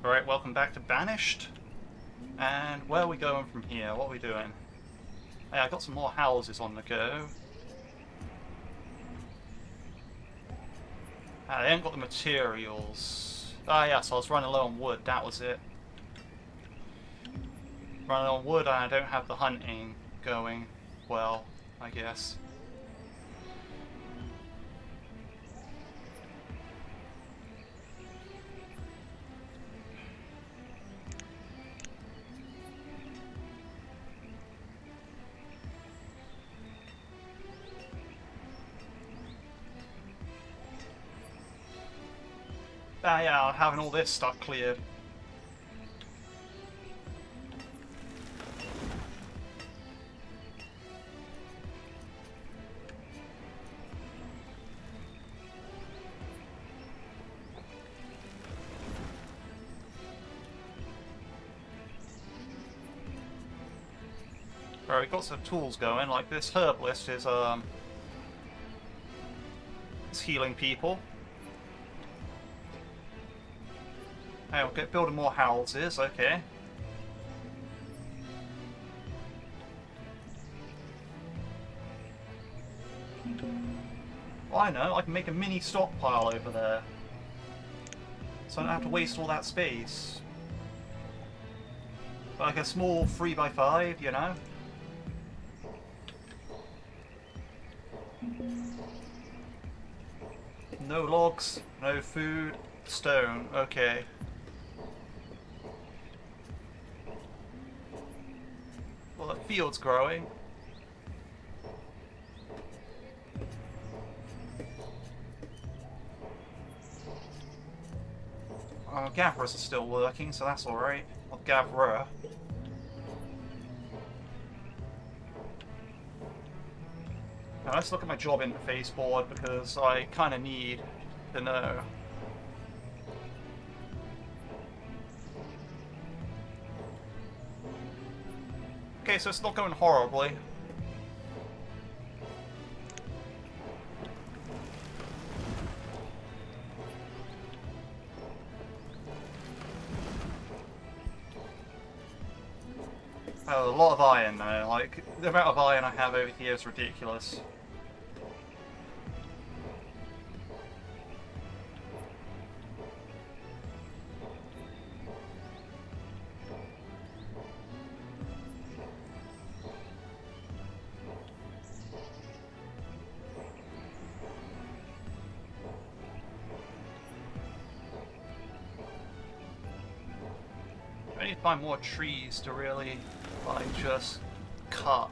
Alright, welcome back to Banished. And where are we going from here? What are we doing? Hey, I got some more houses on the go. I ain't got the materials. Ah yes, I was running low on wood, that was it. Running low on wood and I don't have the hunting going well, I guess. Ah yeah, having all this stuff cleared. Alright, we got some tools going, like this herbalist is healing people. Hey, we'll get building more houses, okay. Well, I know, I can make a mini stockpile over there. So I don't have to waste all that space. Like a small 3x5, you know? No logs, no food, stone, okay. Well, the field's growing. Gatherers are still working, so that's alright. Or gatherer. Now let's look at my job interface board because I kind of need to know. Okay, so it's not going horribly. Oh, a lot of iron though, like, the amount of iron I have over here is ridiculous. I need to find more trees to really, like, just cut.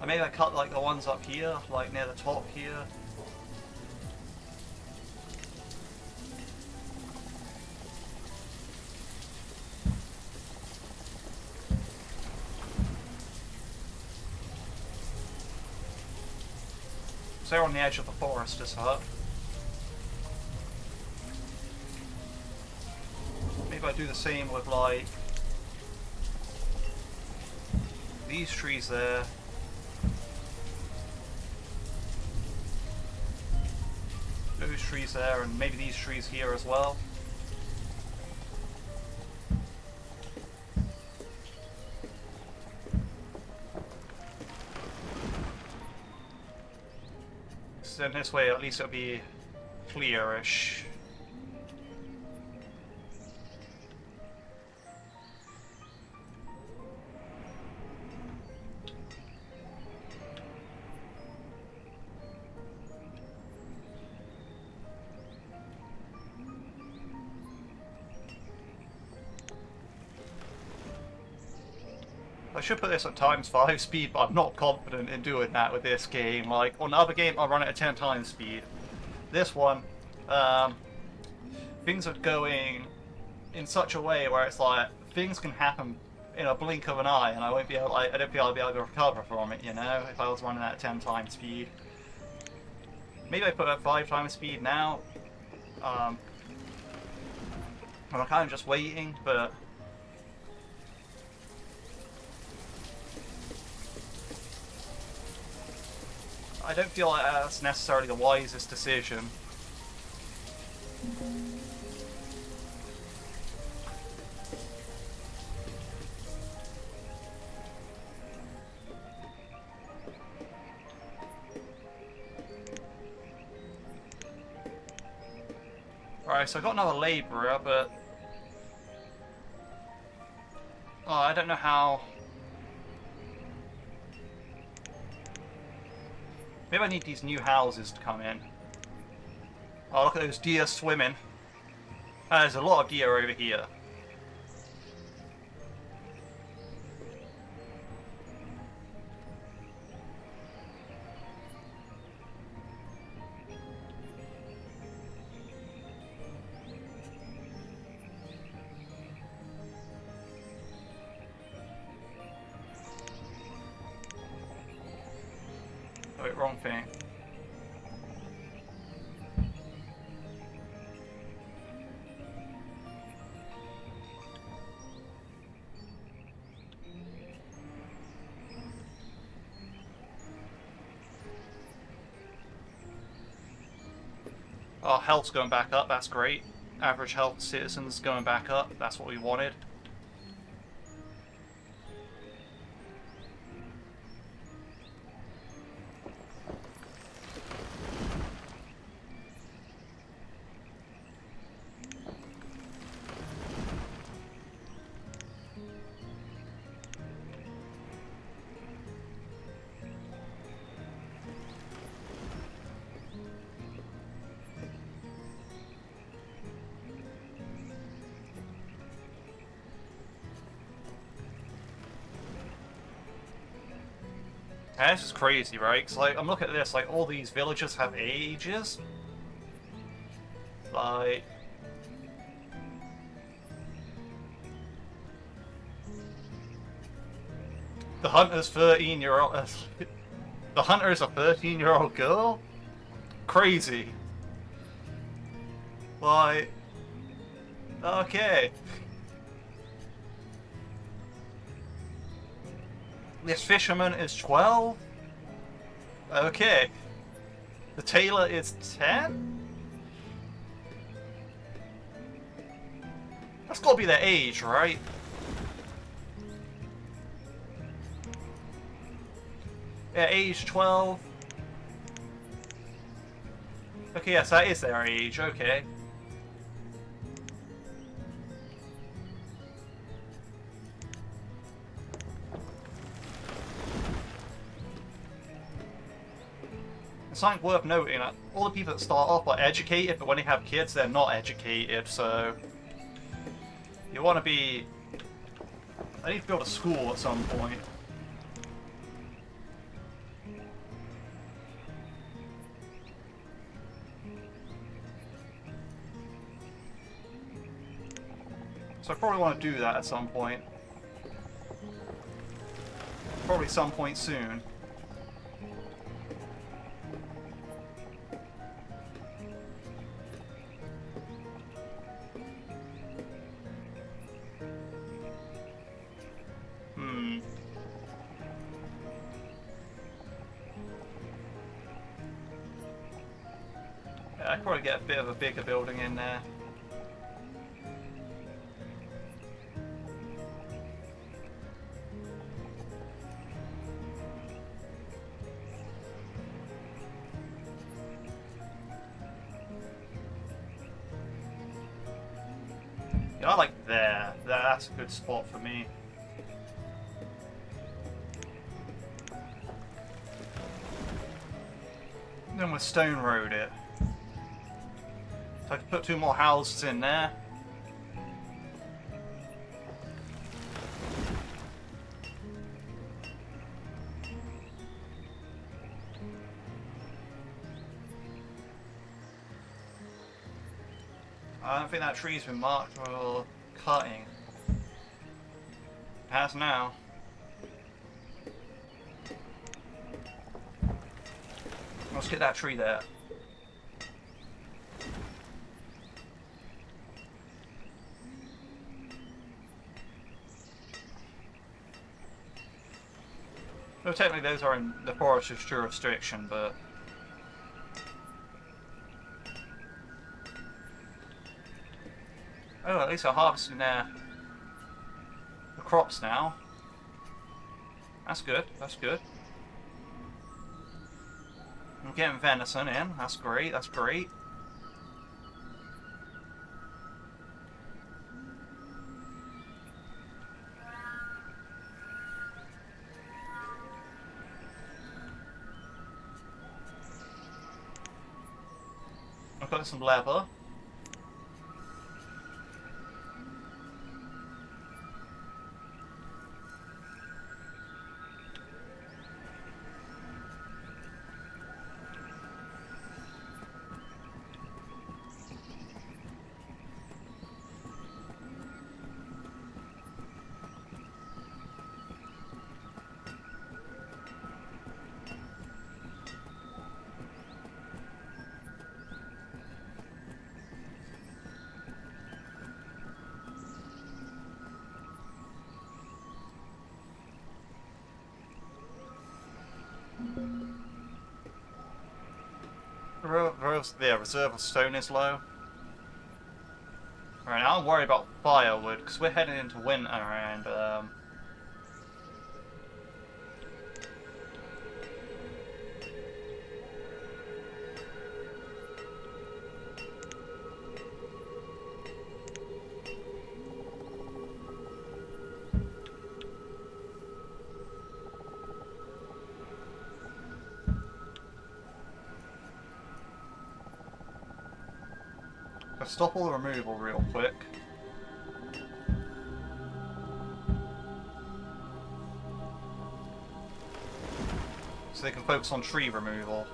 Maybe I cut, like, the ones up here, like, near the top here. So they're on the edge of the forest, this hut. Maybe I do the same with, like, these trees there. Those trees there, and maybe these trees here as well. So in this way, at least it'll be clearish. I should put this at ×5 speed, but I'm not confident in doing that with this game. Like, on the other game, I run it at 10 times speed. This one, things are going in such a way where it's like, things can happen in a blink of an eye, and I won't be able, I don't feel I'll be able to recover from it, you know, if I was running at 10 times speed. Maybe I put it at 5 times speed now. I'm kind of just waiting, but I don't feel like that's necessarily the wisest decision. Right, so I got another labourer, but oh, I don't know how. Maybe I need these new houses to come in. Oh, look at those deer swimming. There's a lot of deer over here. Oh, wait, wrong thing. Oh, health's going back up, that's great. Average health citizens going back up, that's what we wanted. And this is crazy, right? Because, like, I'm looking at this, like, all these villages have ages. Like... The hunter's 13-year-old... The hunter is a 13-year-old girl? Crazy. Like... Okay. This fisherman is 12? Okay. The tailor is 10? That's gotta be their age, right? Yeah, age 12. Okay, yes, that is their age, okay. Something worth noting, like, all the people that start off are educated, but when they have kids, they're not educated, so... You want to be... I need to build a school at some point. So I probably want to do that at some point. Probably some point soon. I could probably get a bit of a bigger building in there. Yeah, I like there. That's a good spot for me. Then we'll stone road it. So I can put 2 more houses in there. I don't think that tree's been marked for cutting. It has now. Let's get that tree there. Well, technically those are in the forest's jurisdiction, but Oh, at least I'm harvesting the crops now. That's good, that's good. I'm getting venison in, that's great, that's great. I've got some leather. The reserve of stone is low. Alright, now I'm worried about firewood, because we're heading into winter and let's stop all the removal real quick. So they can focus on tree removal.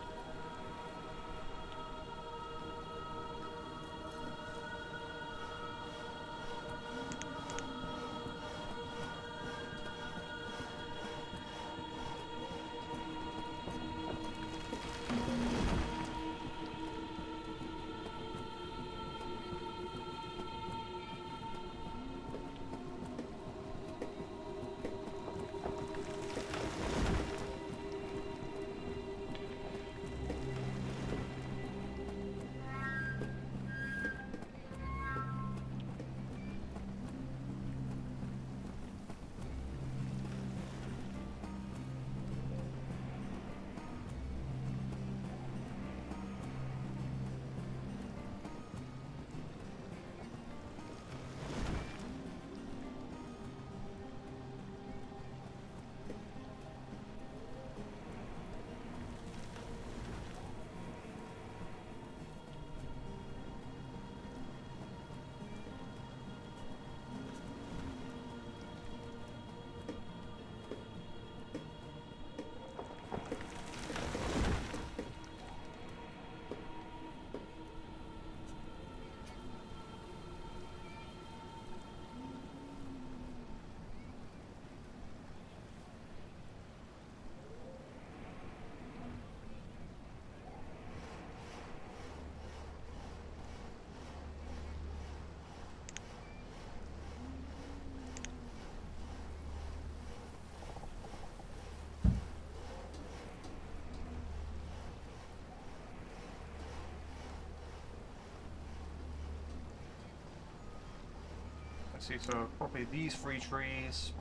Let's see, so probably these 3 trees,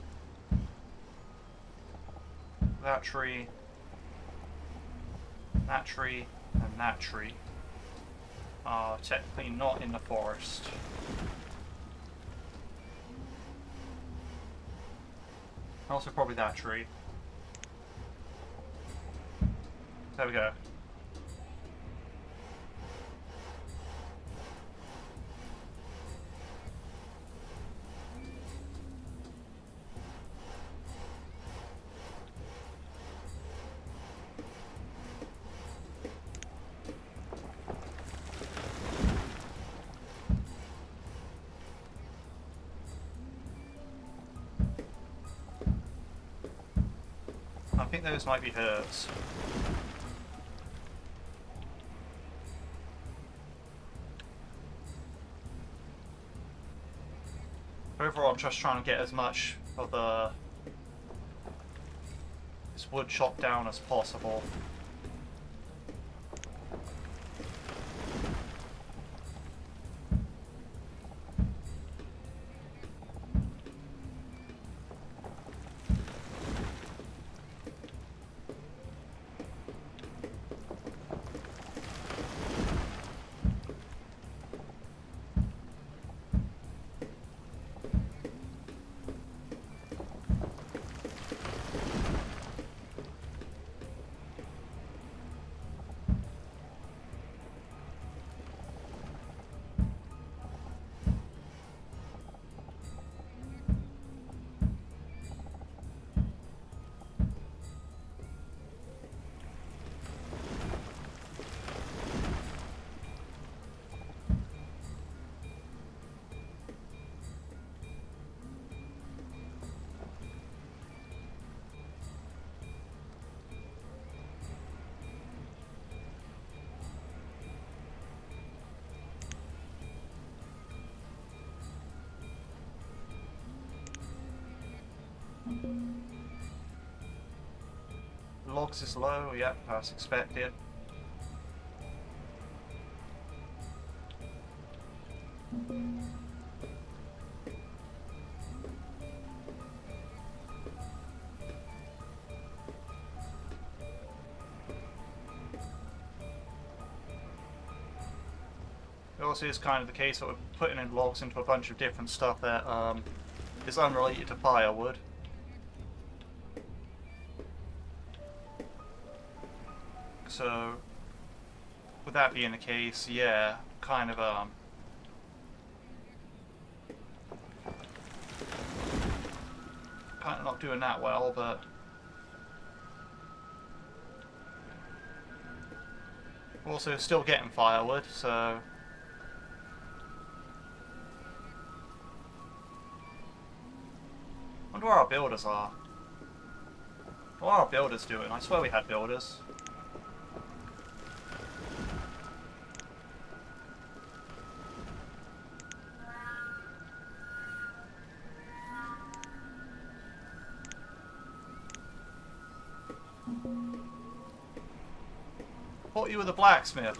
that tree, and that tree are technically not in the forest. Also probably that tree. There we go. I think those might be hers. Overall, I'm just trying to get as much of this wood chopped down as possible. logs is low. Yep, as expected. It also is kind of the case that we're putting in logs into a bunch of different stuff that is unrelated to firewood. So, with that being the case, yeah, kind of not doing that well, but also still getting firewood, so I wonder where our builders are. What are our builders doing? I swear we had builders. I thought you were the blacksmith.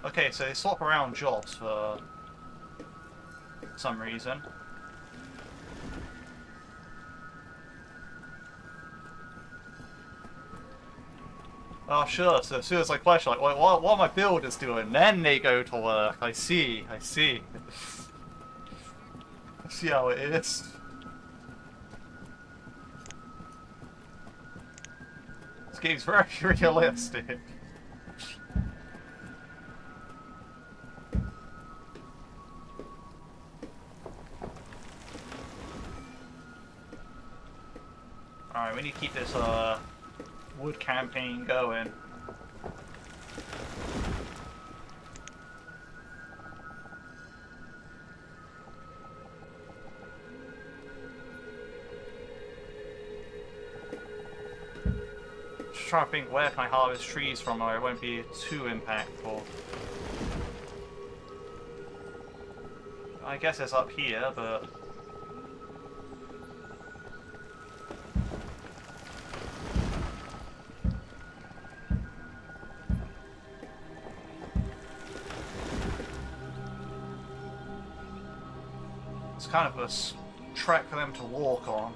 Okay, so they swap around jobs for some reason. Oh sure, so as soon as I question, like, what are my builders doing? Then they go to work. I see. I see how it is. This game's very realistic. Alright, we need to keep this wood campaign going. Just trying to think, where can I harvest trees from where it won't be too impactful. I guess it's up here, but it's kind of a track for them to walk on.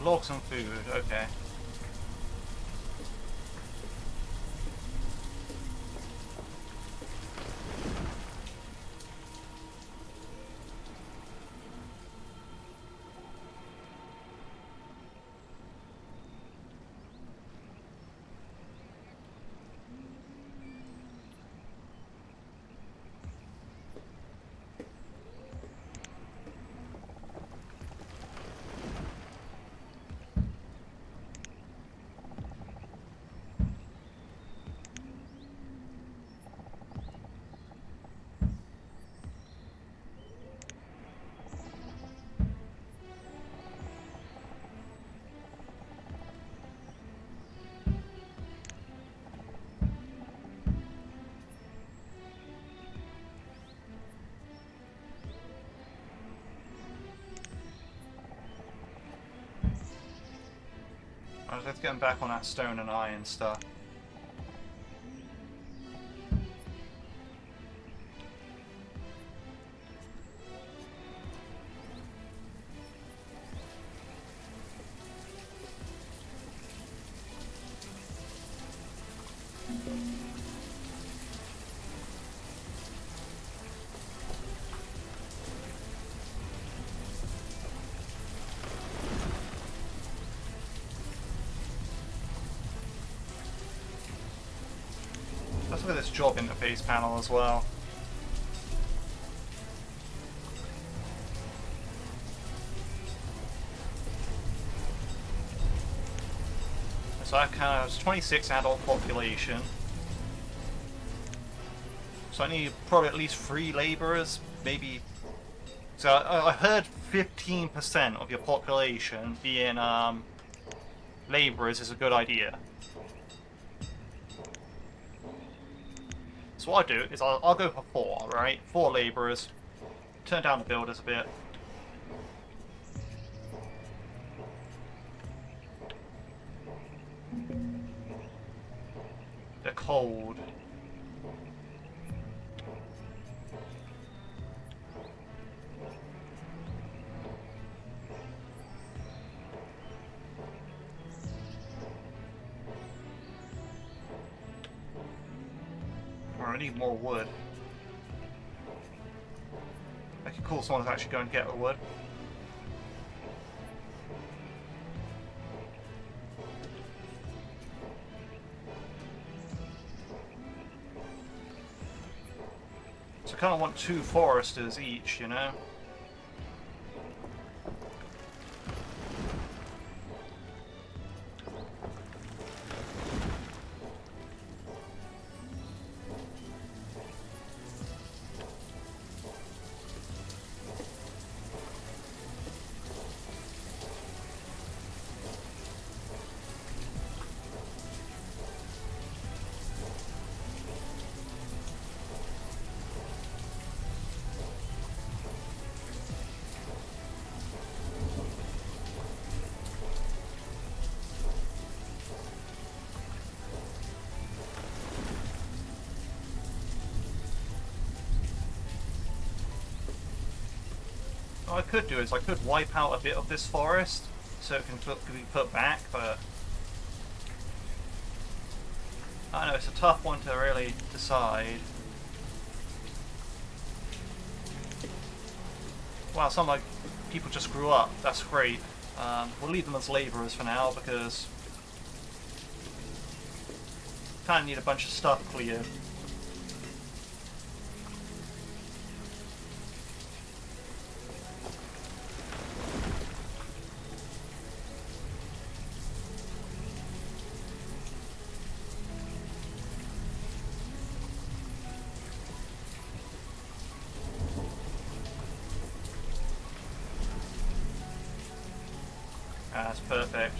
Logs and food, okay. Alright, let's get back on that stone and iron stuff. Let's look at this job interface panel as well. So that kind of 26 adult population. So I need probably at least 3 labourers, maybe. So I heard 15% of your population being labourers is a good idea. So what I'll do is I'll go for 4, right? 4 labourers. Turn down the builders a bit. They're cold. I need more wood. Okay, cool, someone's actually going to get the wood. So I kind of want 2 foresters each, you know? What I could do is I could wipe out a bit of this forest so it can be put back, but I don't know, it's a tough one to really decide. Wow, some like people just grew up. That's great. We'll leave them as labourers for now because kind of need a bunch of stuff cleared. That's perfect.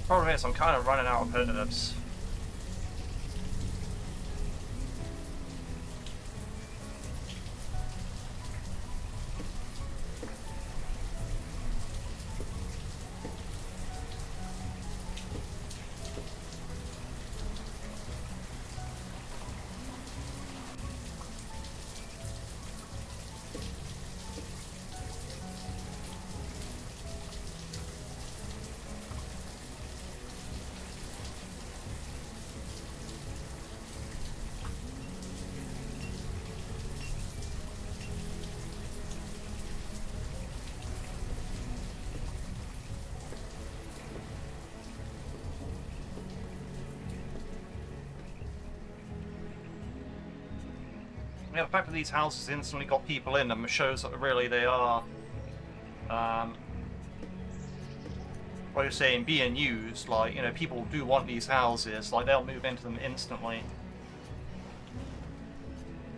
Problem is, I'm kind of running out of herbs. Yeah, the fact that these houses instantly got people in them shows that really they are, what you're saying, being used. Like, you know, people do want these houses, like they'll move into them instantly.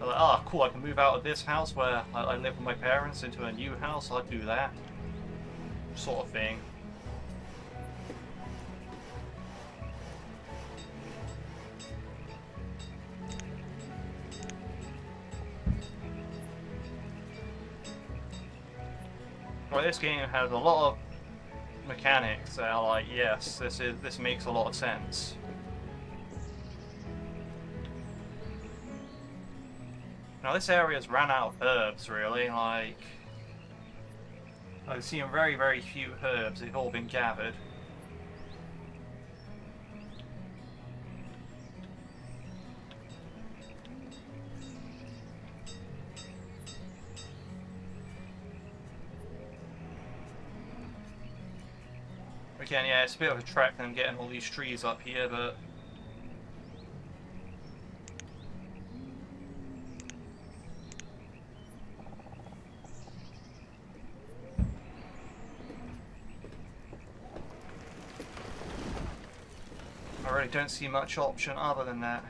like, oh, cool, I can move out of this house where I live with my parents into a new house, I'd do that. Sort of thing. Well, this game has a lot of mechanics that are like, yes, this makes a lot of sense. Now this area's ran out of herbs, really. Like, I've seen very, very few herbs. They've all been gathered. Again, yeah, it's a bit of a trek them getting all these trees up here, but I really don't see much option other than that.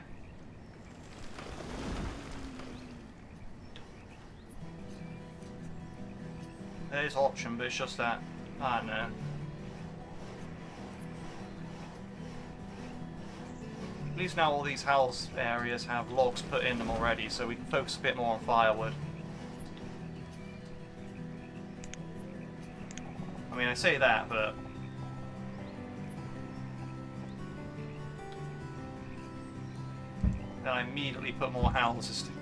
There is option, but it's just that, I don't know. At least now all these house areas have logs put in them already, so we can focus a bit more on firewood. I mean, I say that, but then I immediately put more houses down.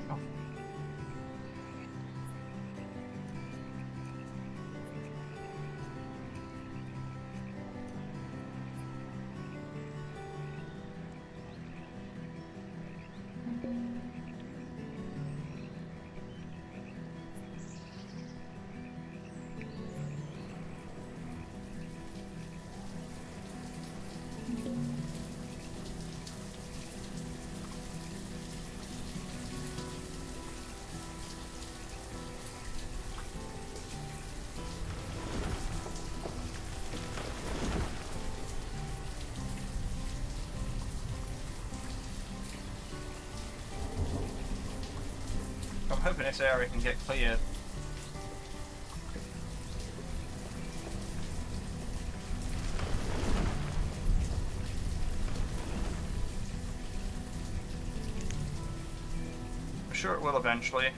I'm hoping this area can get cleared. I'm sure it will eventually.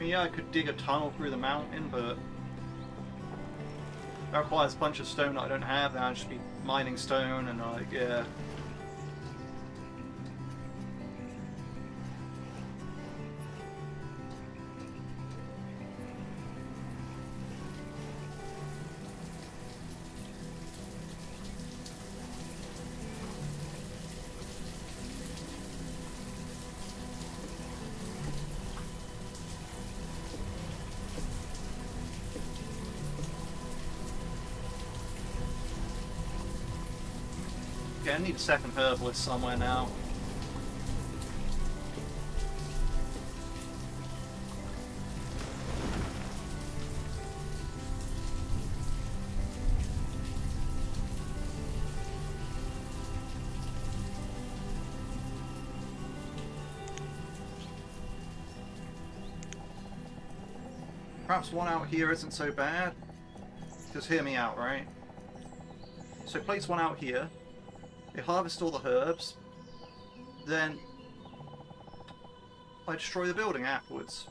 Yeah, I could dig a tunnel through the mountain, but that requires a bunch of stone that I don't have, then I'd just be mining stone and like, yeah. Okay, I need a second herbalist somewhere now. perhaps one out here isn't so bad. Just hear me out, right? So place one out here. They harvest all the herbs. Then I destroy the building afterwards.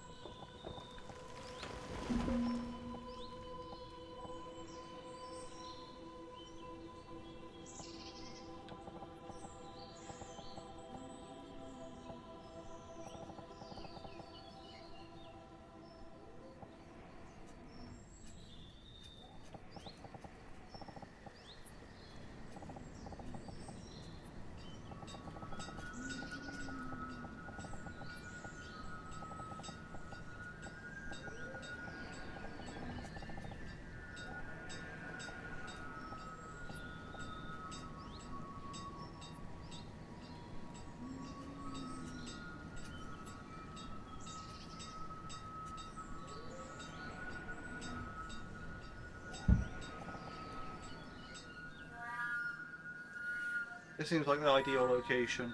This seems like the ideal location.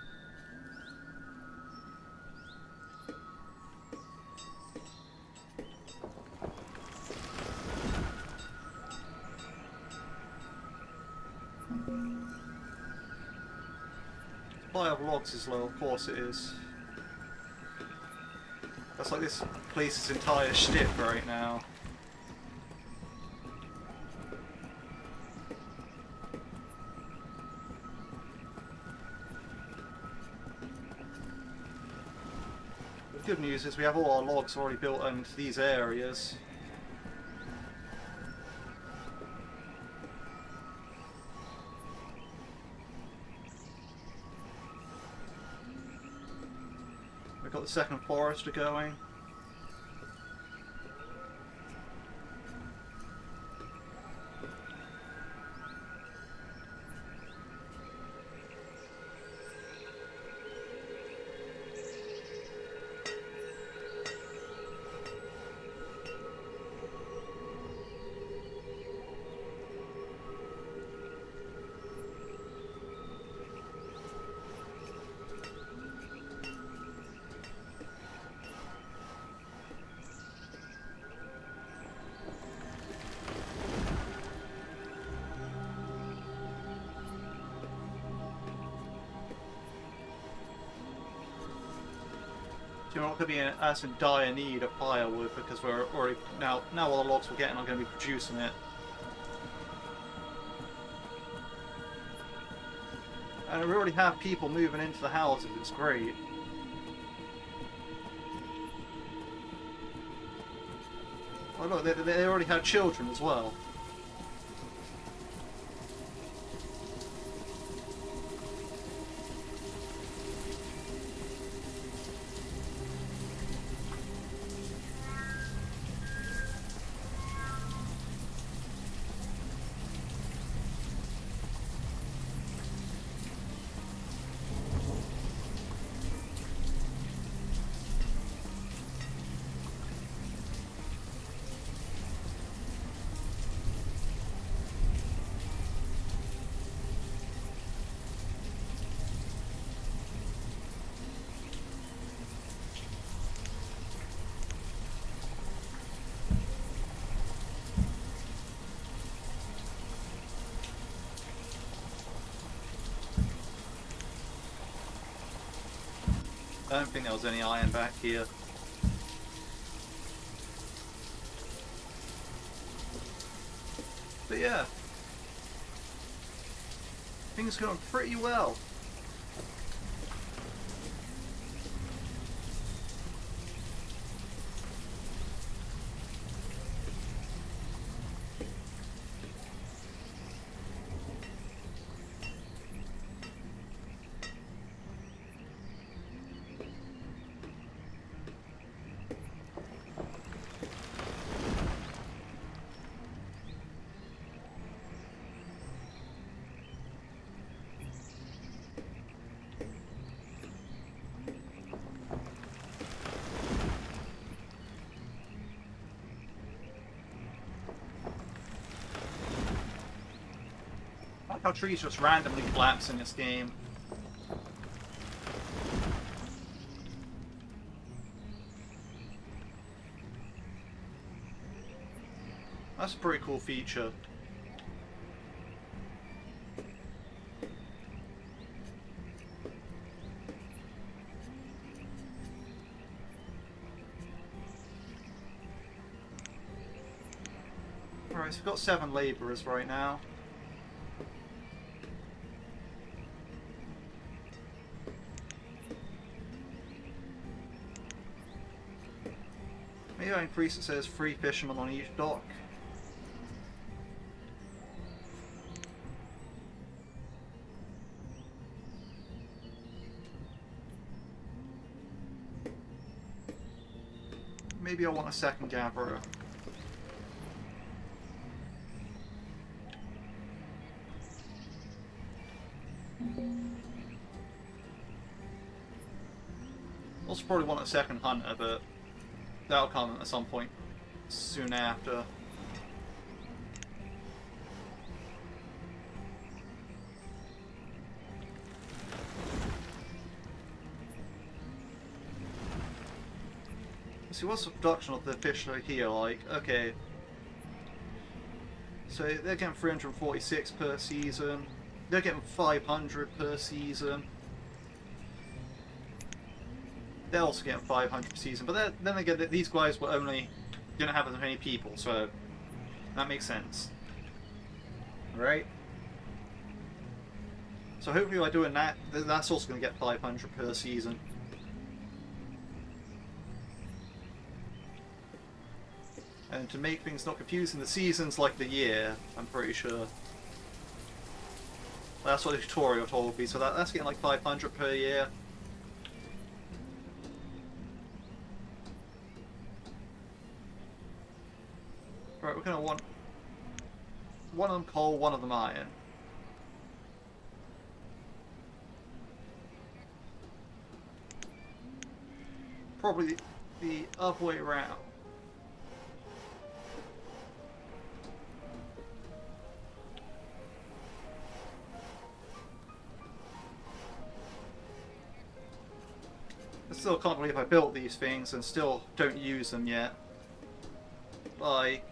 Supply of logs is low, of course it is. That's like this place's entire shtick right now. The good news is we have all our logs already built into these areas. We've got the second forester going. You know, it could be us in dire need of firewood because we're already now all the logs we're getting are going to be producing it. And we already have people moving into the houses. It's great. Oh look, they already had children as well. I don't think there was any iron back here. But yeah, things are going pretty well. How trees just randomly collapse in this game. That's a pretty cool feature. Alright, so we've got 7 labourers right now. Maybe I increase it so there's 3 fishermen on each dock. Maybe I want a second gatherer. Also probably want a second hunter, but that'll come at some point soon after. Let's see, what's the production of the fish here like? Okay. So they're getting 346 per season. They're getting 500 per season. They're also getting 500 per season, but then again, these guys were only didn't have as many people, so that makes sense, right? So hopefully by doing that, that's also going to get 500 per season. And to make things not confusing, the season's like the year, I'm pretty sure. That's what the tutorial told me, so that's getting like 500 per year. Right, we're going to want one of them coal, one of them iron. Probably the other way around. I still can't believe I built these things and still don't use them yet. Like,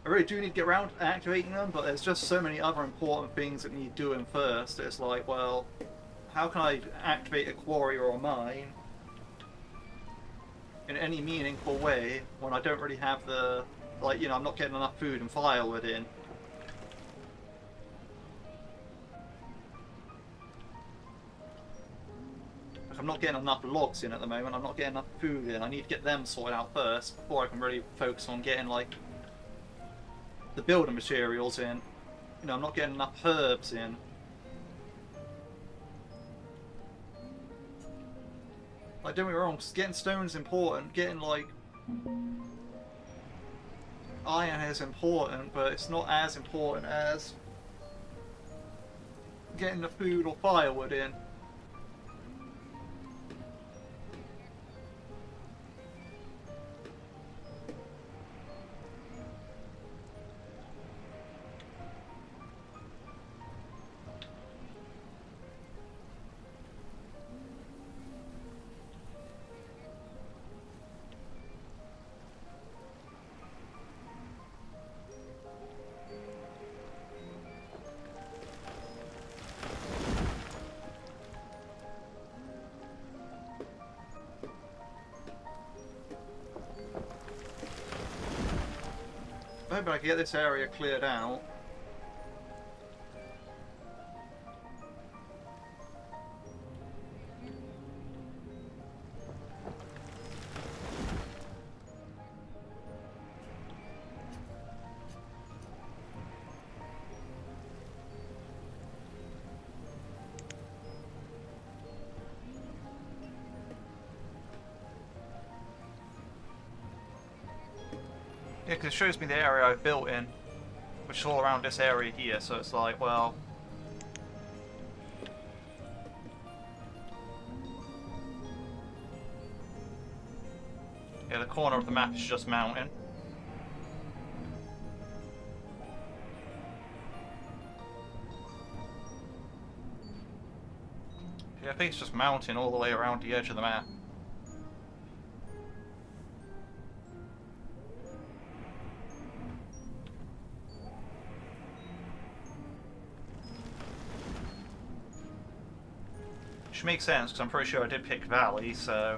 I really do need to get around to activating them, but there's just so many other important things that need doing first. It's like, well, how can I activate a quarry or a mine in any meaningful way when I don't really have the, like, you know, I'm not getting enough food and firewood in. Like, I'm not getting enough logs in at the moment, I'm not getting enough food in. I need to get them sorted out first before I can really focus on getting, like, the building materials in. You know, I'm not getting enough herbs in. Like, don't get me wrong, getting stone is important, getting, like, iron is important, but it's not as important as getting the food or firewood in. Maybe I can get this area cleared out. Yeah, because it shows me the area I've built in, which is all around this area here, so it's like, well... yeah, the corner of the map is just mountain. Yeah, I think it's just mountain all the way around the edge of the map. Which makes sense, because I'm pretty sure I did pick Valley, so...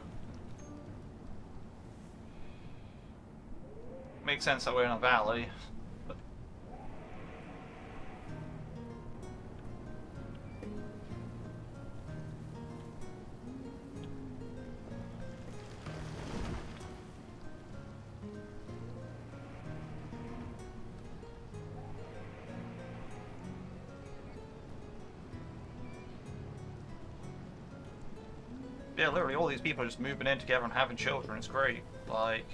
Makes sense that we're in a valley. Yeah, literally all these people are just moving in together and having children. It's great. Like...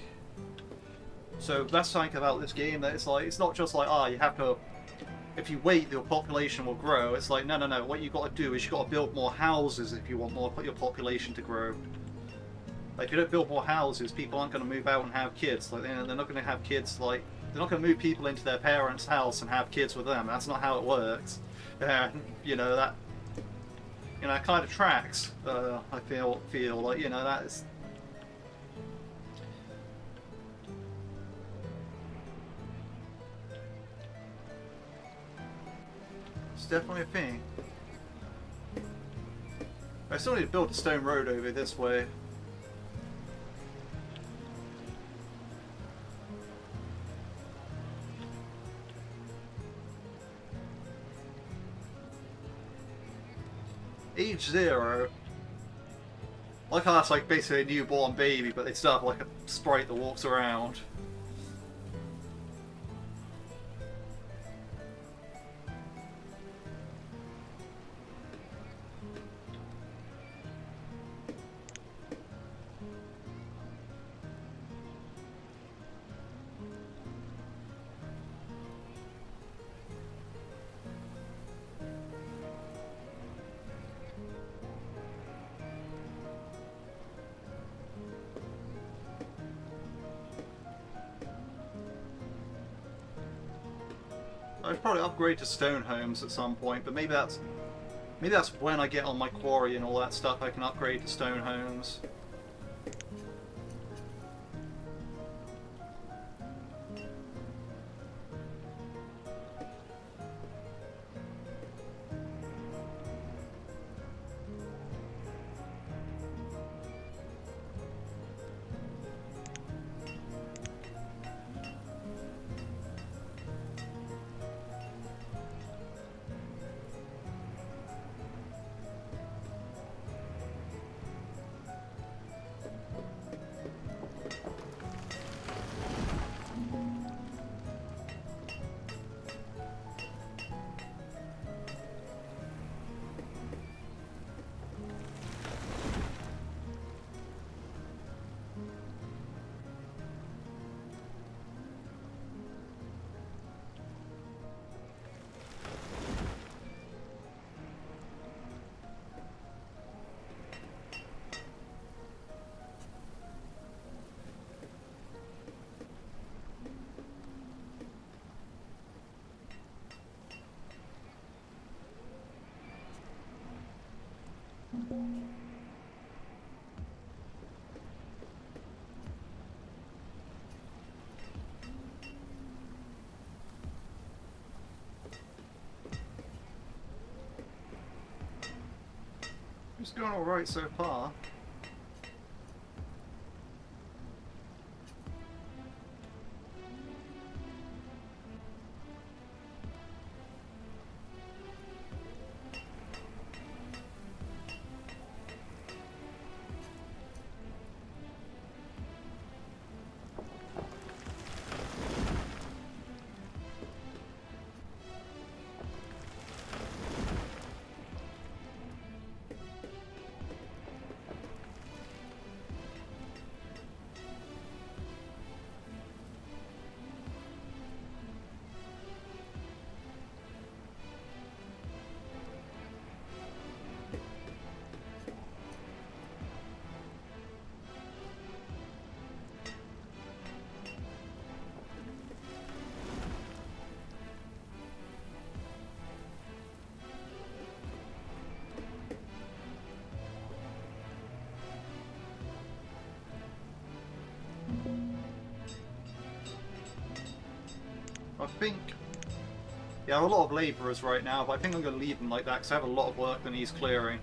So that's something about this game, that it's like, it's not just like, you have to, if you wait, your population will grow. It's like, no, what you got to do is you got to build more houses if you want your population to grow. Like, if you don't build more houses, people aren't going to move out and have kids. Like, they're not going to have kids, like, they're not going to move people into their parents' house and have kids with them. That's not how it works. And, that, kind of tracks, I feel like, that is... It's definitely a thing. I still need to build a stone road over this way. Age 0. Like how that's like basically a newborn baby, but they still have like a sprite that walks around. I'd probably upgrade to stone homes at some point, but maybe that's when I get on my quarry and all that stuff. I can upgrade to stone homes. It's going alright so far. I think... Yeah, I have a lot of labourers right now, but I think I'm going to leave them like that because I have a lot of work that needs clearing.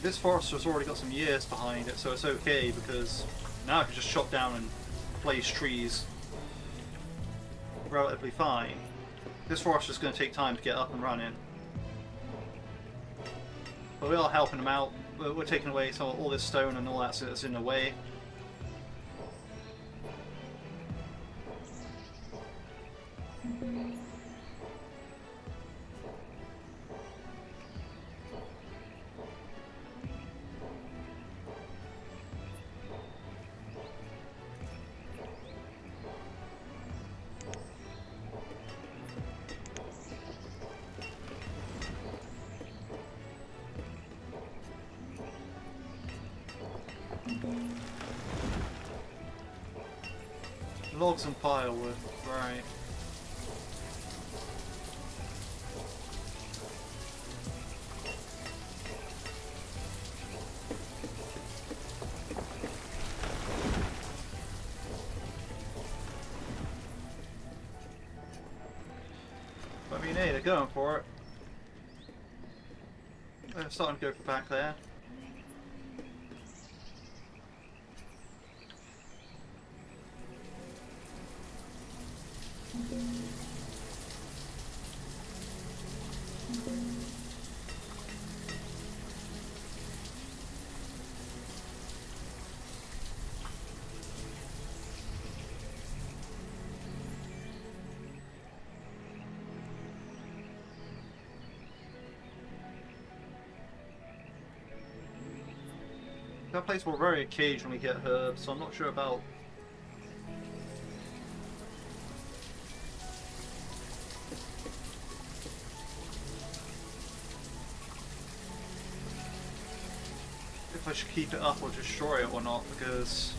This forester's already got some years behind it, so it's okay because now I can just chop down and place trees relatively fine. This forester's going to take time to get up and running. But we are helping them out. We're taking away all this stone and all that's in the way. Logs and firewood, right. I mean, hey, they're going for it. They're starting to go for back there. That place will very occasionally get herbs, so I'm not sure about... if I should keep it up or destroy it or not, because...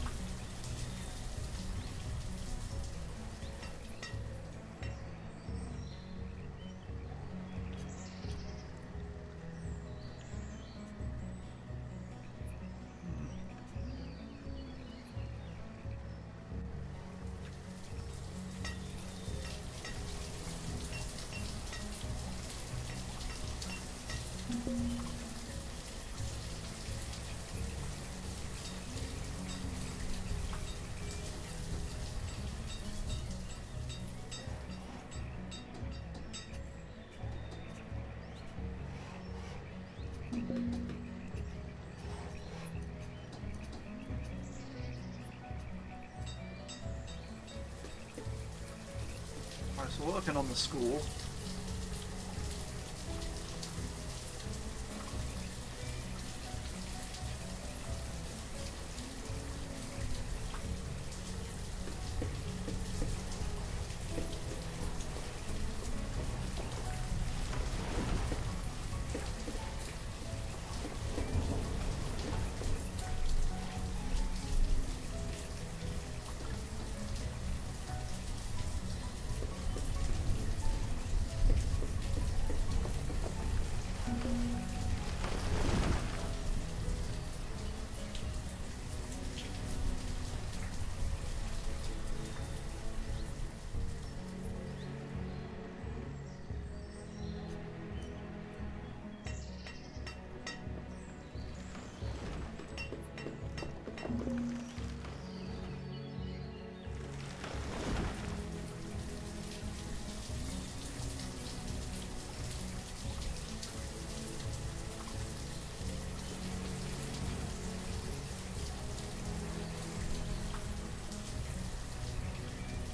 Right, so we're working on the school.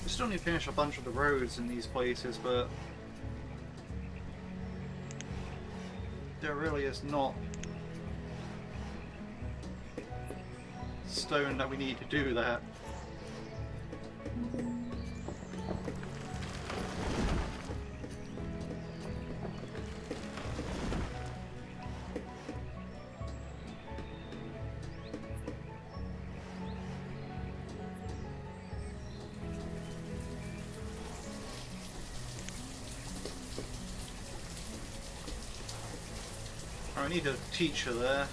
We still need to finish a bunch of the roads in these places, but there really is not stone that we need to do that. I need a teacher there.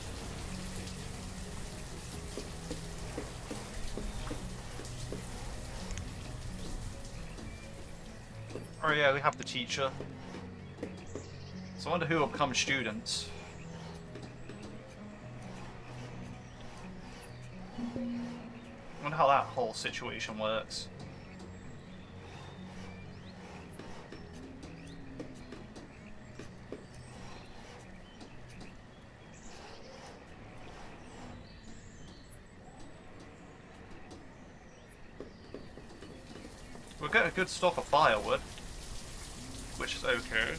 Oh yeah, we have the teacher. So I wonder who will become students. I wonder how that whole situation works. We'll get a good stock of firewood, which is okay.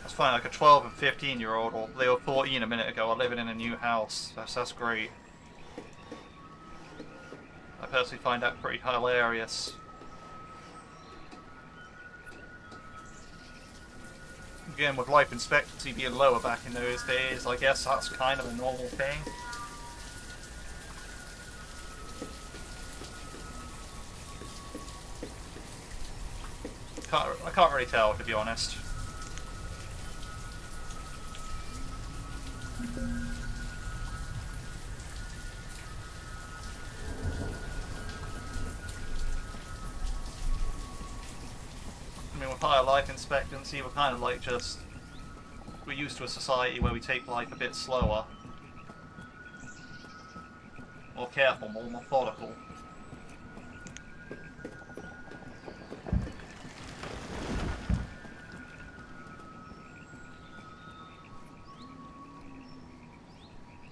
That's fine, like a 12 and 15-year-old, or they were 14 a minute ago, are living in a new house. That's great. I personally find that pretty hilarious. Again, with life expectancy being lower back in those days, I guess that's kind of a normal thing. I can't really tell, to be honest. I mean, with higher life expectancy, we're kind of like just... We're used to a society where we take life a bit slower. More careful, more methodical.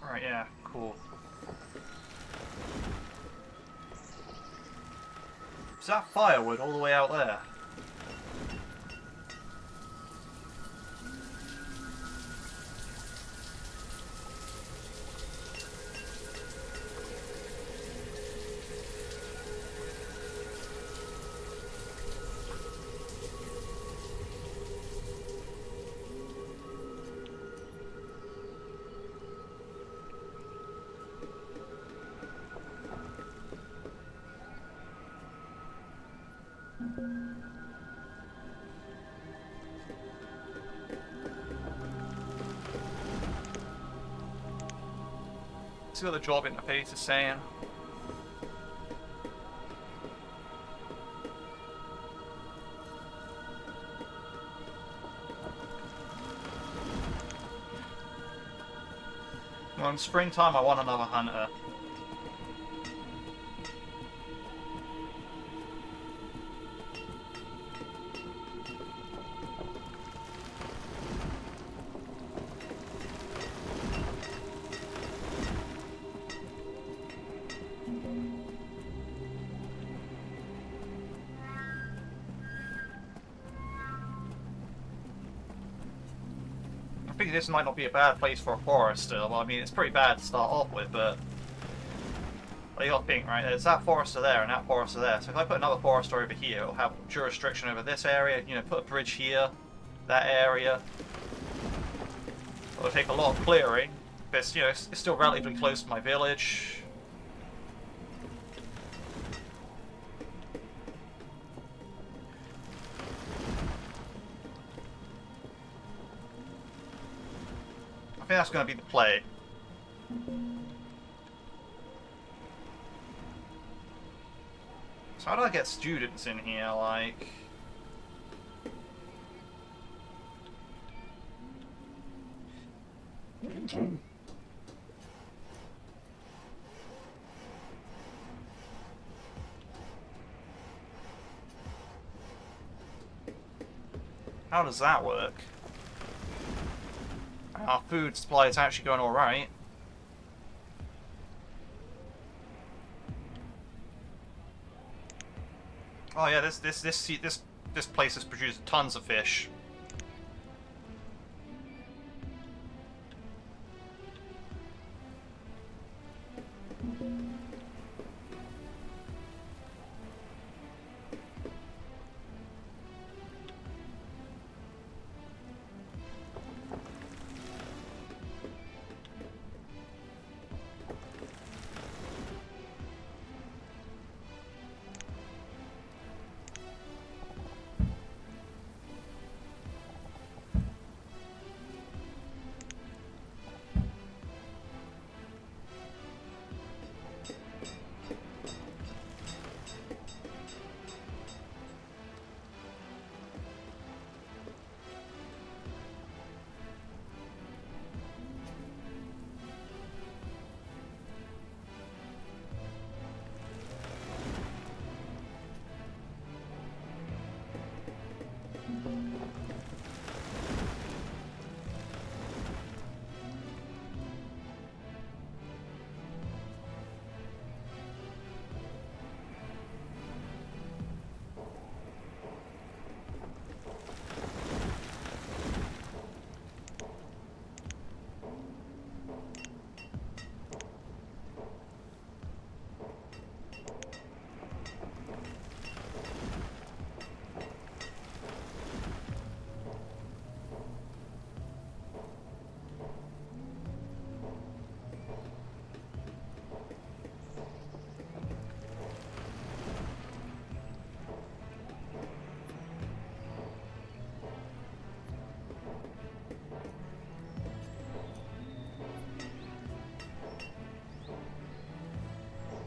Right, yeah, cool. Is that firewood all the way out there? See what the job interface is saying. Well, in springtime I want another hunter. I think this might not be a bad place for a forester. Well, I mean, it's pretty bad to start off with, but... Well, you gotta think, right, there's that forester there and that forester there. So if I put another forester over here, it'll have jurisdiction over this area, you know, put a bridge here, that area. It'll take a lot of clearing, but it's, you know, it's still relatively close to my village. I think that's going to be the play. So how do I get students in here, like... How does that work? Our food supply is actually going alright. Oh yeah, this place has produced tons of fish.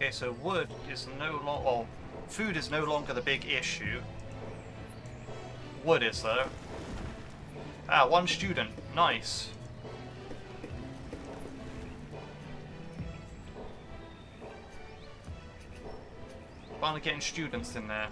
Okay, so wood is no longer... Well, food is no longer the big issue. Wood is, though. Ah, one student. Nice. Finally getting students in there.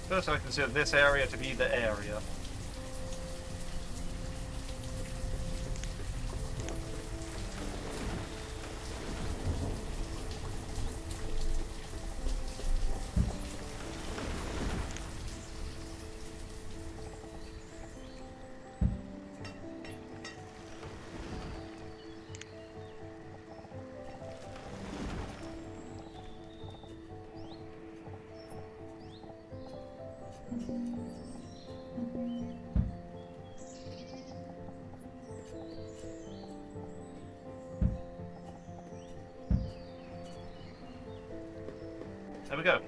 First I consider this area to be the area. There we go.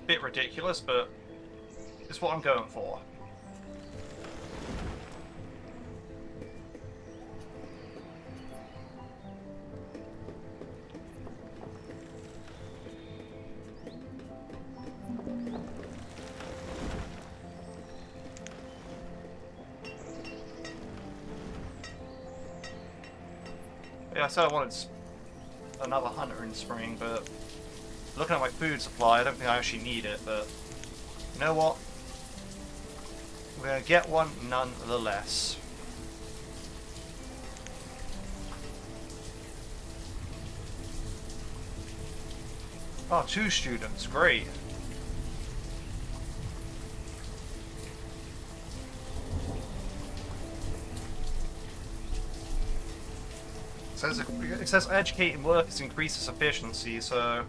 Bit ridiculous, but it's what I'm going for. Yeah, I said I wanted another hunter in spring, but looking at my food supply, I don't think I actually need it, but you know what? We're going to get one nonetheless. Oh, 2 students, great. It says educating workers increases efficiency, so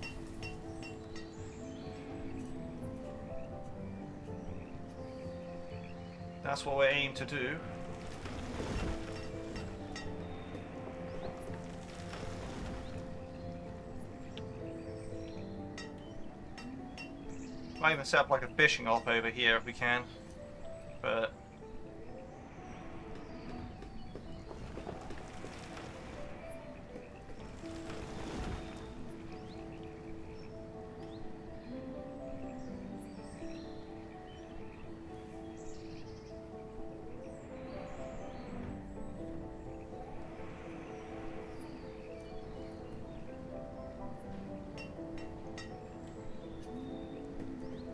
that's what we aim to do. Might even set up like a fishing off over here if we can, but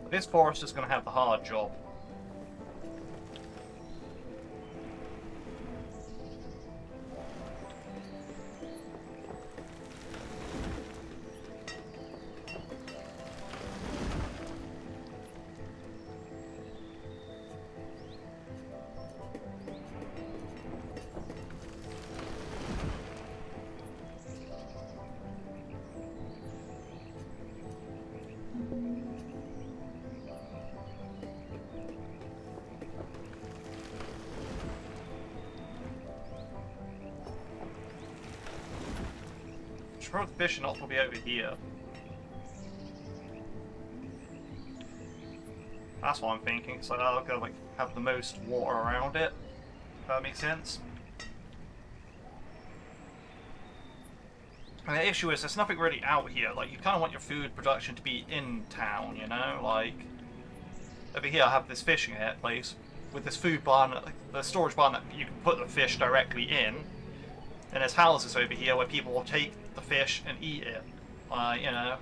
this forest is going to have the hard job. Sure, the fishing off will be over here. That's what I'm thinking. So I'll go like have the most water around it. If that makes sense. And the issue is there's nothing really out here. Like you kind of want your food production to be in town, you know? Like over here I have this fishing place with this food barn, the storage barn that you can put the fish directly in. And there's houses over here where people will take the fish and eat it. You know,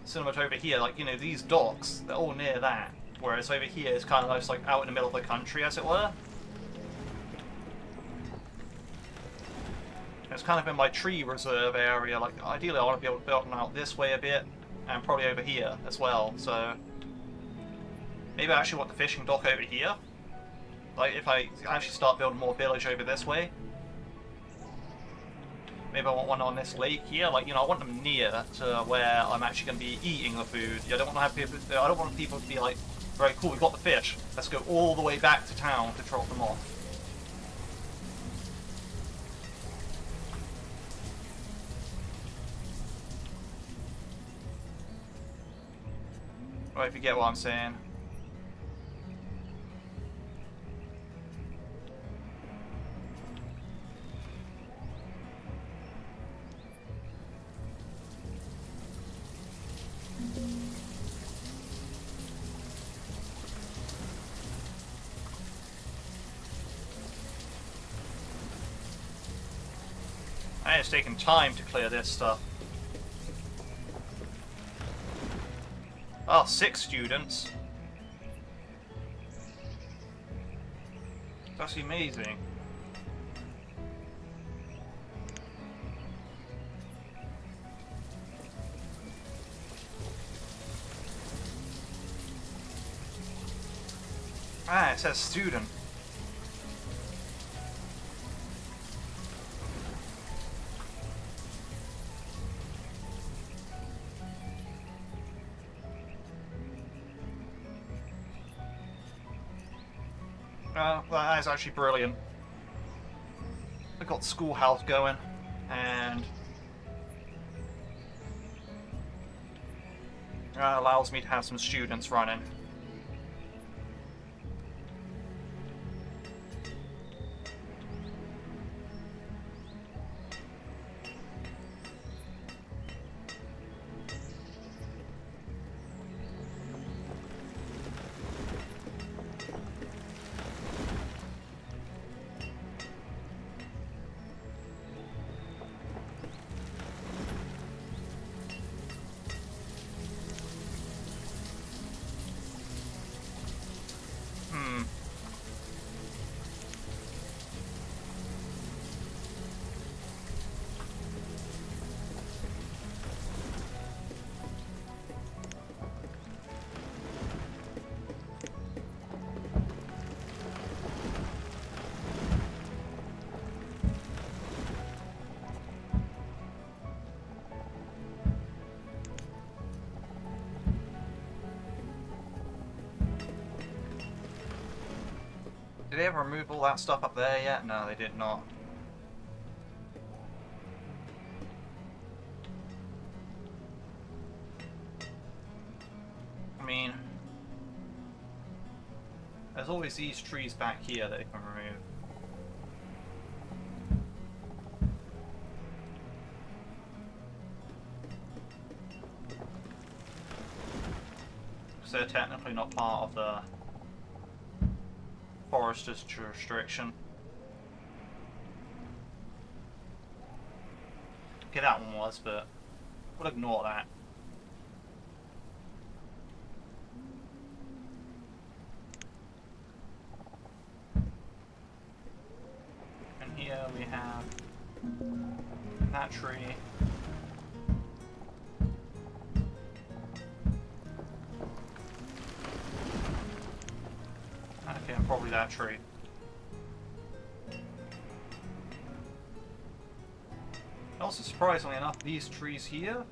similar to over here, like, you know, these docks, they're all near that. Whereas over here it's kind of just like out in the middle of the country, as it were. It's kind of in my tree reserve area. Like, ideally I want to be able to build them out this way a bit, and probably over here as well. So maybe I actually want the fishing dock over here. Like, if I actually start building more village over this way. Maybe I want one on this lake here. Like, you know, I want them near to where I'm actually going to be eating the food. I don't want to have people. I don't want people to be like, right, cool, we've got the fish. Let's go all the way back to town to drop them off. Right, if you get what I'm saying. And it's taking time to clear this stuff. Oh, 6 students. That's amazing. Ah, it says student. That is actually brilliant. I got the schoolhouse going, and that allows me to have some students running. Did they ever remove all that stuff up there yet? No, they did not. I mean, there's always these trees back here that they can remove. Because they're technically not part of the forester's restriction. Okay, that one was, but we'll ignore that. And here we have that tree. Okay, and probably that tree. Also, surprisingly enough, these trees here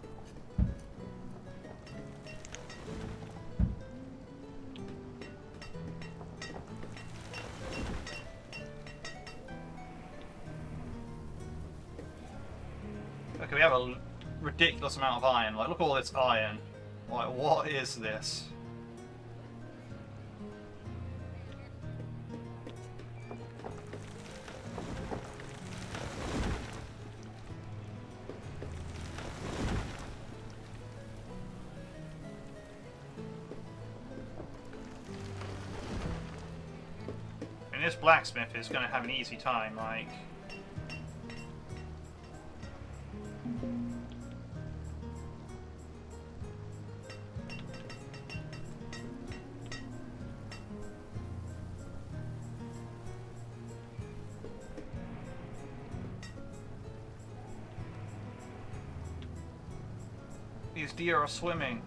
okay, we have a ridiculous amount of iron. Like, look at all this iron. Like, what is this? this blacksmith is going to have an easy time, like... These deer are swimming.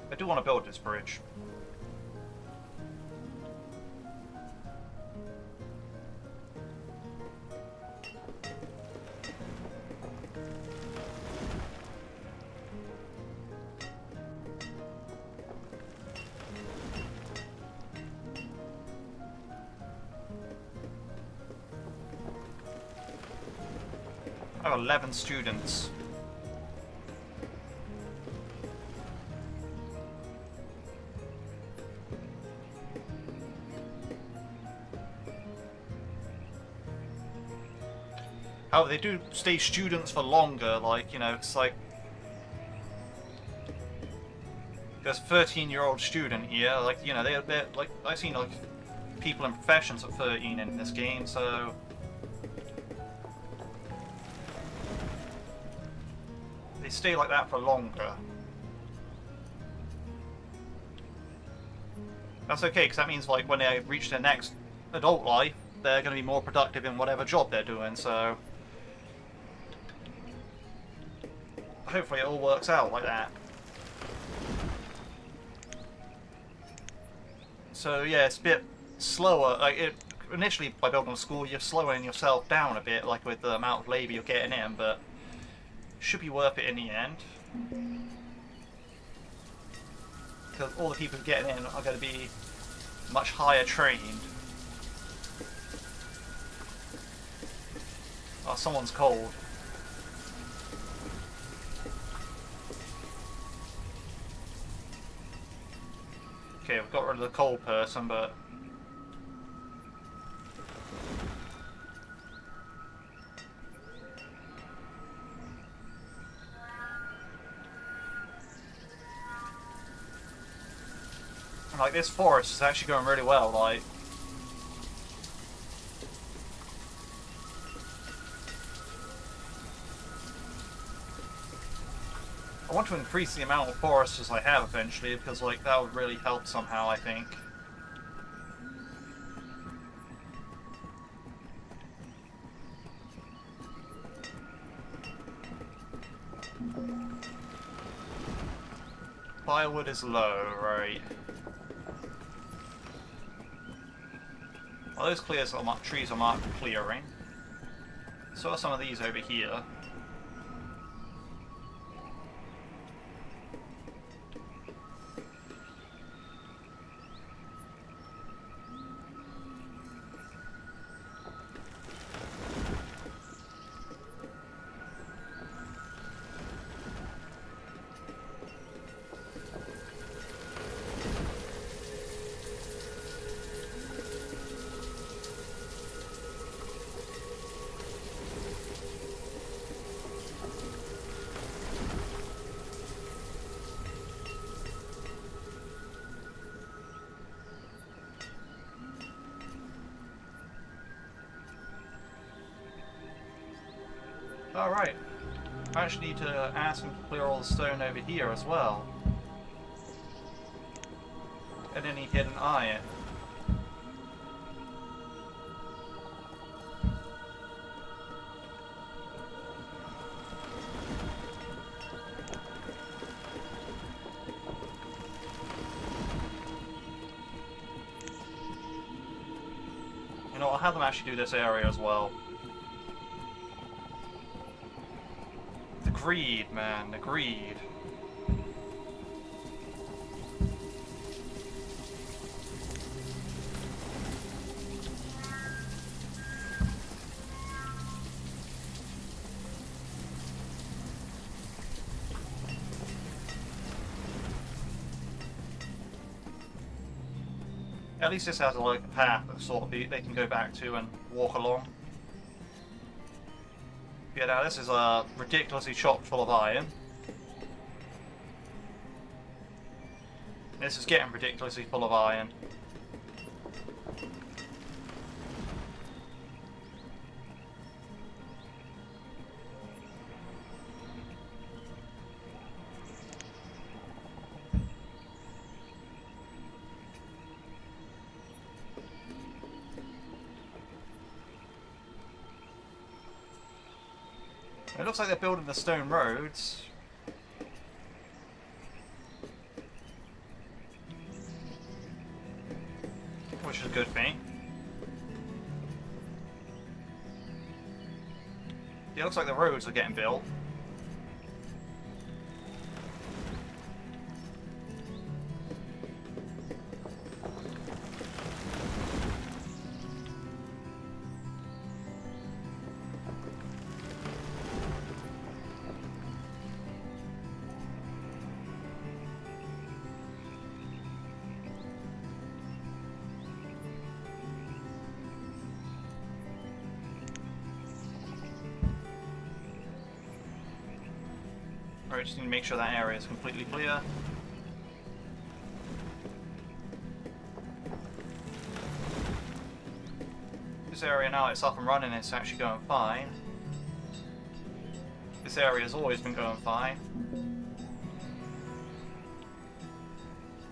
I do want to build this bridge. I have 11 students. Oh, they do stay students for longer, like, you know, it's like... There's a 13-year-old student here, like, you know, they're like, I've seen, like, people in professions at 13 in this game, so... They stay like that for longer. That's okay, because that means, like, when they reach their next adult life, they're going to be more productive in whatever job they're doing, so... Hopefully it all works out like that. So yeah, it's a bit slower. Like initially by building a school, you're slowing yourself down a bit, like with the amount of labour you're getting in, but it should be worth it in the end. Because all the people getting in are going to be much higher trained. Oh, someone's cold. Okay, we've got rid of the cold person, but... Like, this forest is actually going really well, like... I want to increase the amount of foresters I have eventually, because like that would really help somehow, I think. Firewood is low, right? Well, those trees are marked clearing. So are some of these over here. Alright. I actually need to ask him to clear all the stone over here as well. And then he hit an iron. You know, I'll have them actually do this area as well. The greed, man, the greed. At least this has like a path that sort of they can go back to and walk along. Yeah, now this is ridiculously chock full of iron. This is getting ridiculously full of iron. It looks like they're building the stone roads. Which is a good thing. It looks like the roads are getting built. Right, just need to make sure that area is completely clear. This area now it's up and running, it's actually going fine. This area has always been going fine.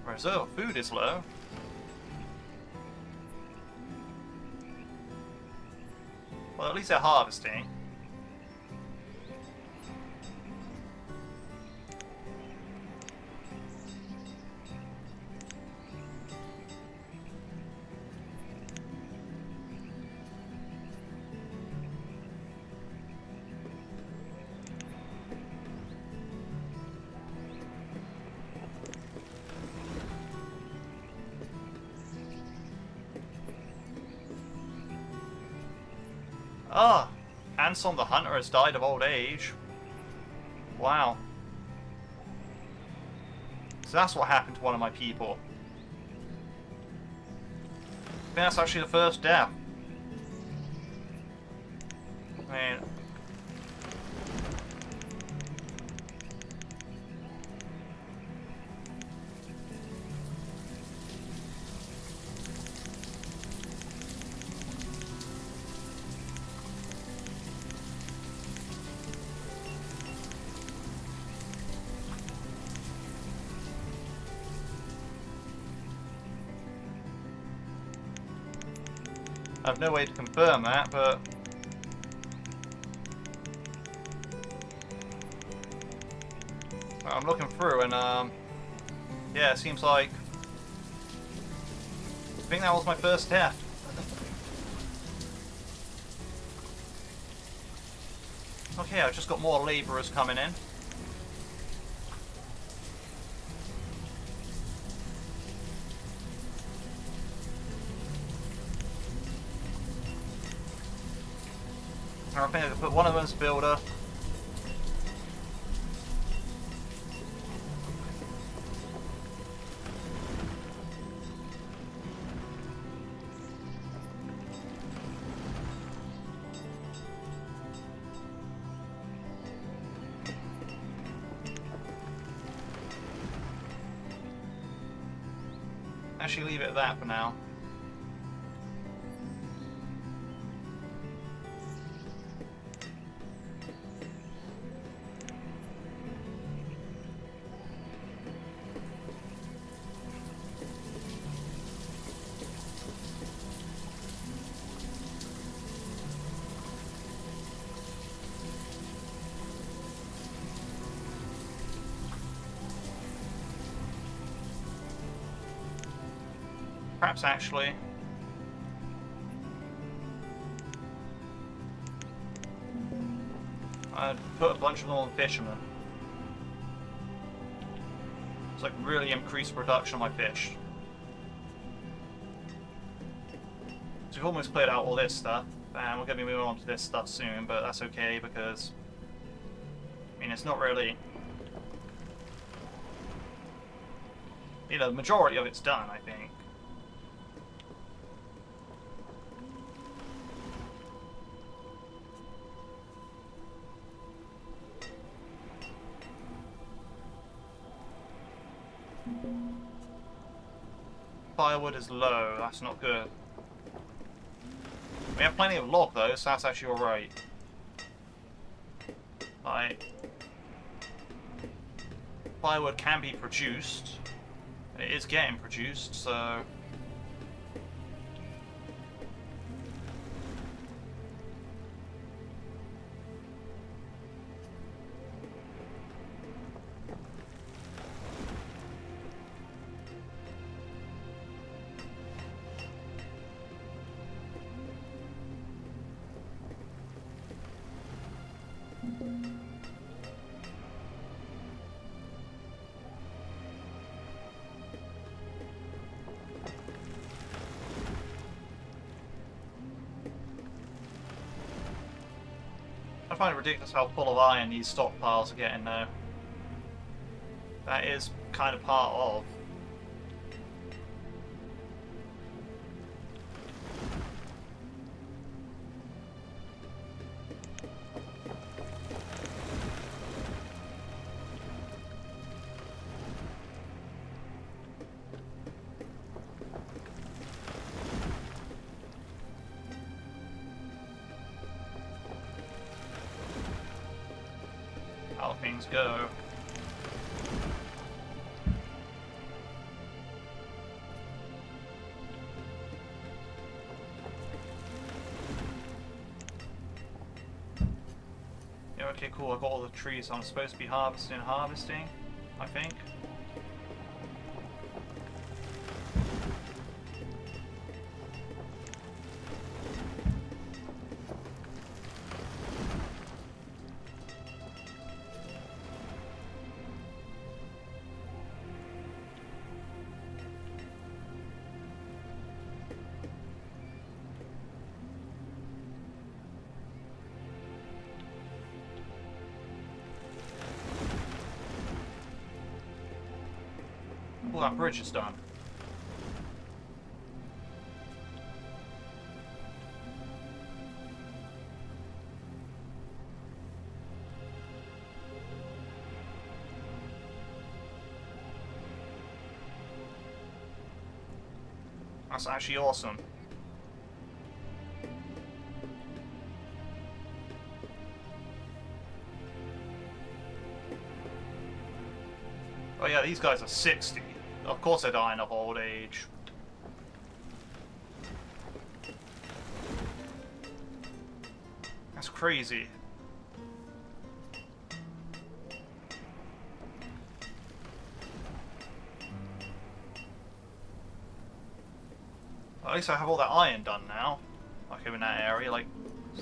Reserve of food is low. Well, at least they're harvesting. Ah, Anson the Hunter has died of old age. Wow. So that's what happened to one of my people. I think that's actually the first death. I mean... I have no way to confirm that, but... I'm looking through and, yeah, it seems like... I think that was my first death. Okay, I've just got more labourers coming in. I think I could put one of them as builder. Actually leave it at that for now. Perhaps actually. I'd put a bunch of them on fishermen. It's like really increase production of my fish. So we've almost cleared out all this stuff, and we're going to be moving on to this stuff soon, but that's okay because, I mean, it's not really, you know, the majority of it's done, I think. Firewood is low, that's not good. We have plenty of log though, so that's actually alright. Like, firewood can be produced. It is getting produced, so... I find it ridiculous how full of iron these stockpiles are getting now. That is kind of part of. How things go. Yeah, okay, cool. I got all the trees I'm supposed to be harvesting, I think. Well, that bridge is done. That's actually awesome. Oh yeah, these guys are 60. Of course they're dying of old age. That's crazy. At least I have all that iron done now. Like in that area, like,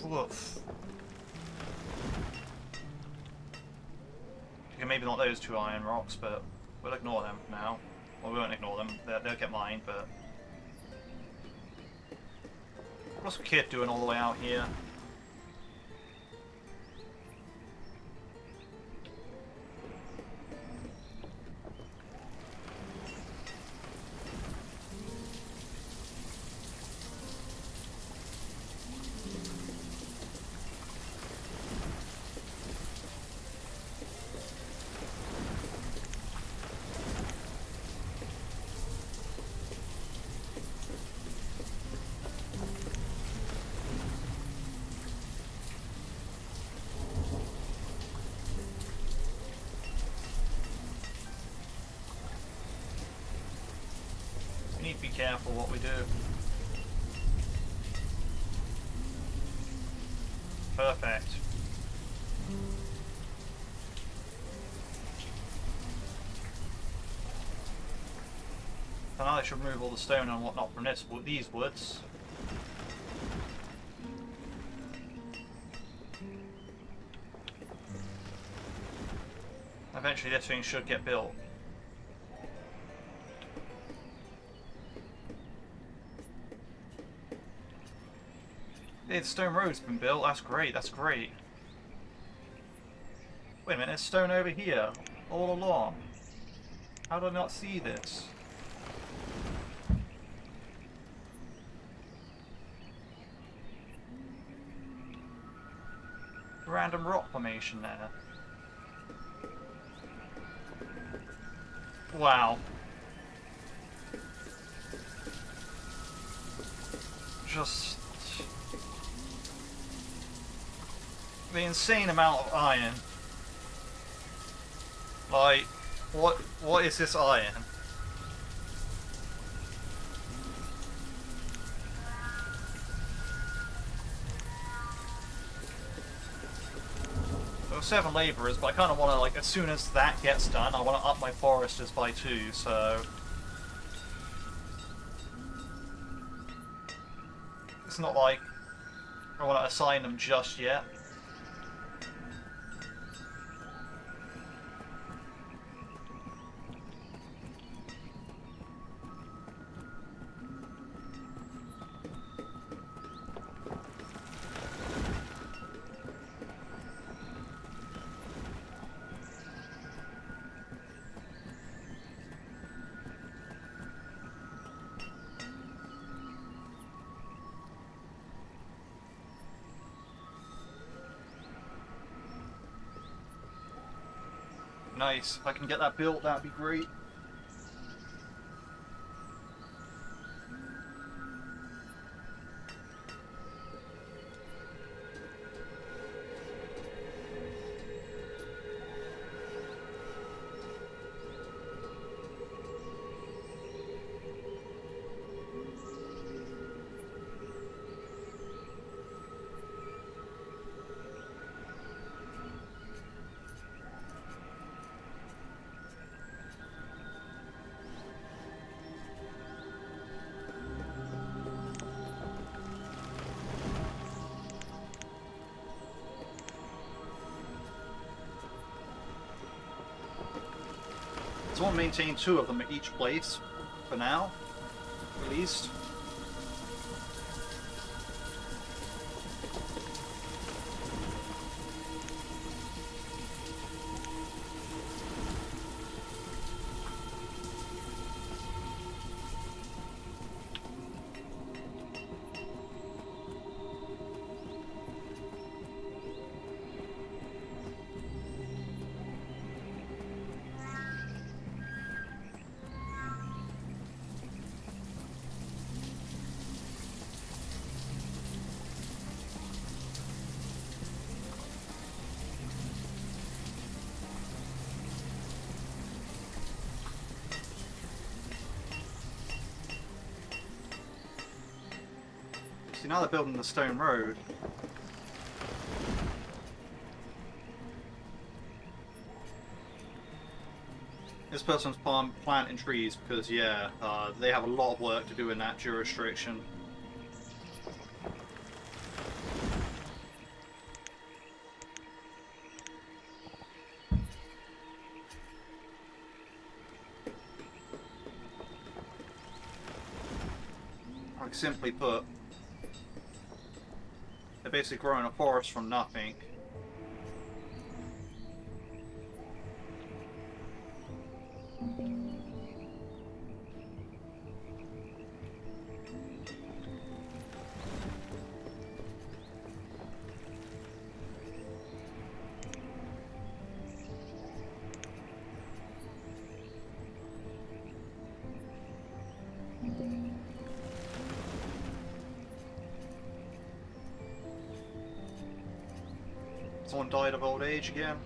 woof. Okay, maybe not those two iron rocks, but we'll ignore them now. Well, we won't ignore them. They'll get mined, but... What's the kid doing all the way out here? We need to be careful what we do. Perfect. So now I should remove all the stone and whatnot from these woods. Eventually this thing should get built. Hey, the stone road's been built, that's great, that's great. Wait a minute, there's stone over here, all along. How did I not see this? Random rock formation there. Wow. just the insane amount of iron. Like, what is this iron? There were 7 labourers, but I kind of want to, like, as soon as that gets done, I want to up my foresters by 2, so... It's not like I want to assign them just yet. Nice. If I can get that built, that'd be great. So I'll maintain 2 of them at each place, for now, at least. See, now they're building the stone road. This person's planting trees because, yeah, they have a lot of work to do in that jurisdiction. Like, simply put, they're basically growing a forest from nothing. Someone died of old age again.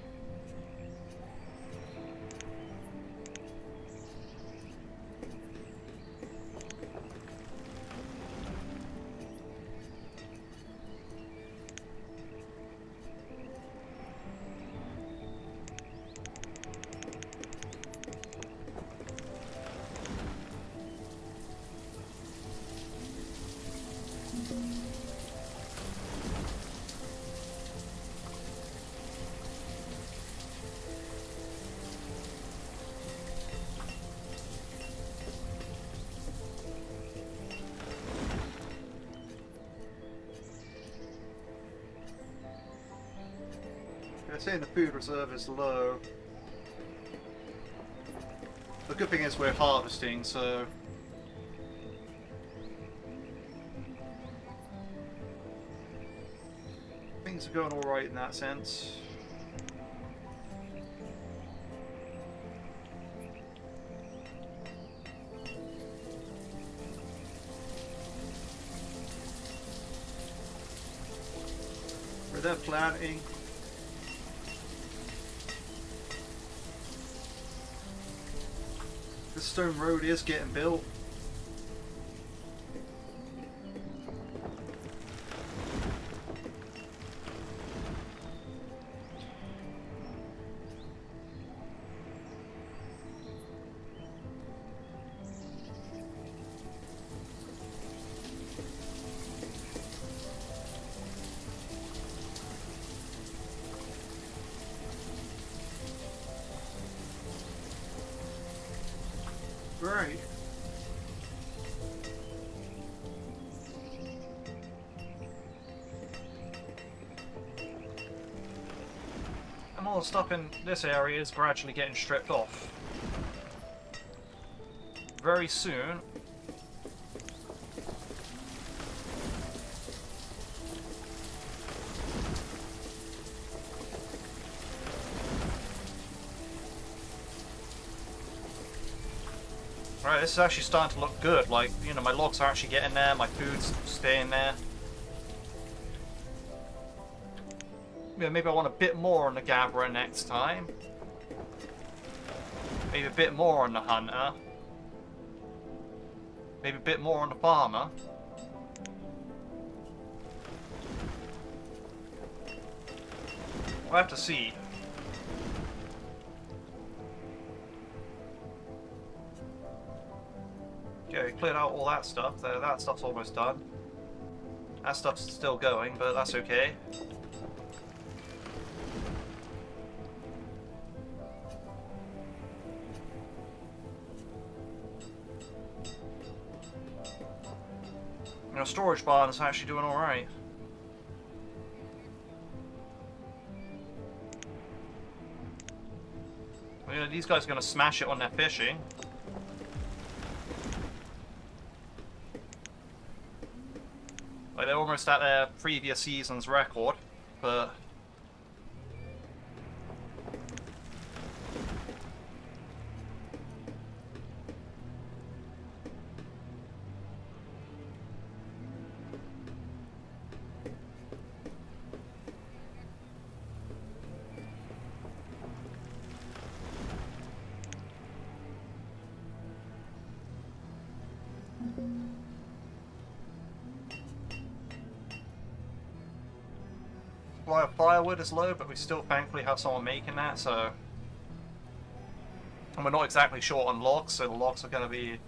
They're saying the food reserve is low. The good thing is we're harvesting, so... things are going alright in that sense. they're planting. This stone road is getting built. Right. And all the stuff in this area is gradually getting stripped off. Very soon. Right, this is actually starting to look good. Like, you know, my logs are actually getting there, my food's staying there. Yeah, maybe I want a bit more on the gatherer next time. Maybe a bit more on the hunter. Maybe a bit more on the farmer. We'll have to see. Okay, cleared out all that stuff. That stuff's almost done. That stuff's still going, but that's okay. You know, storage barn is actually doing alright. You know, these guys are going to smash it on their fishing. Like, they're almost at their previous season's record, but... Supply of firewood is low, but we still thankfully have someone making that, so... And we're not exactly short on logs, so the logs are going to be...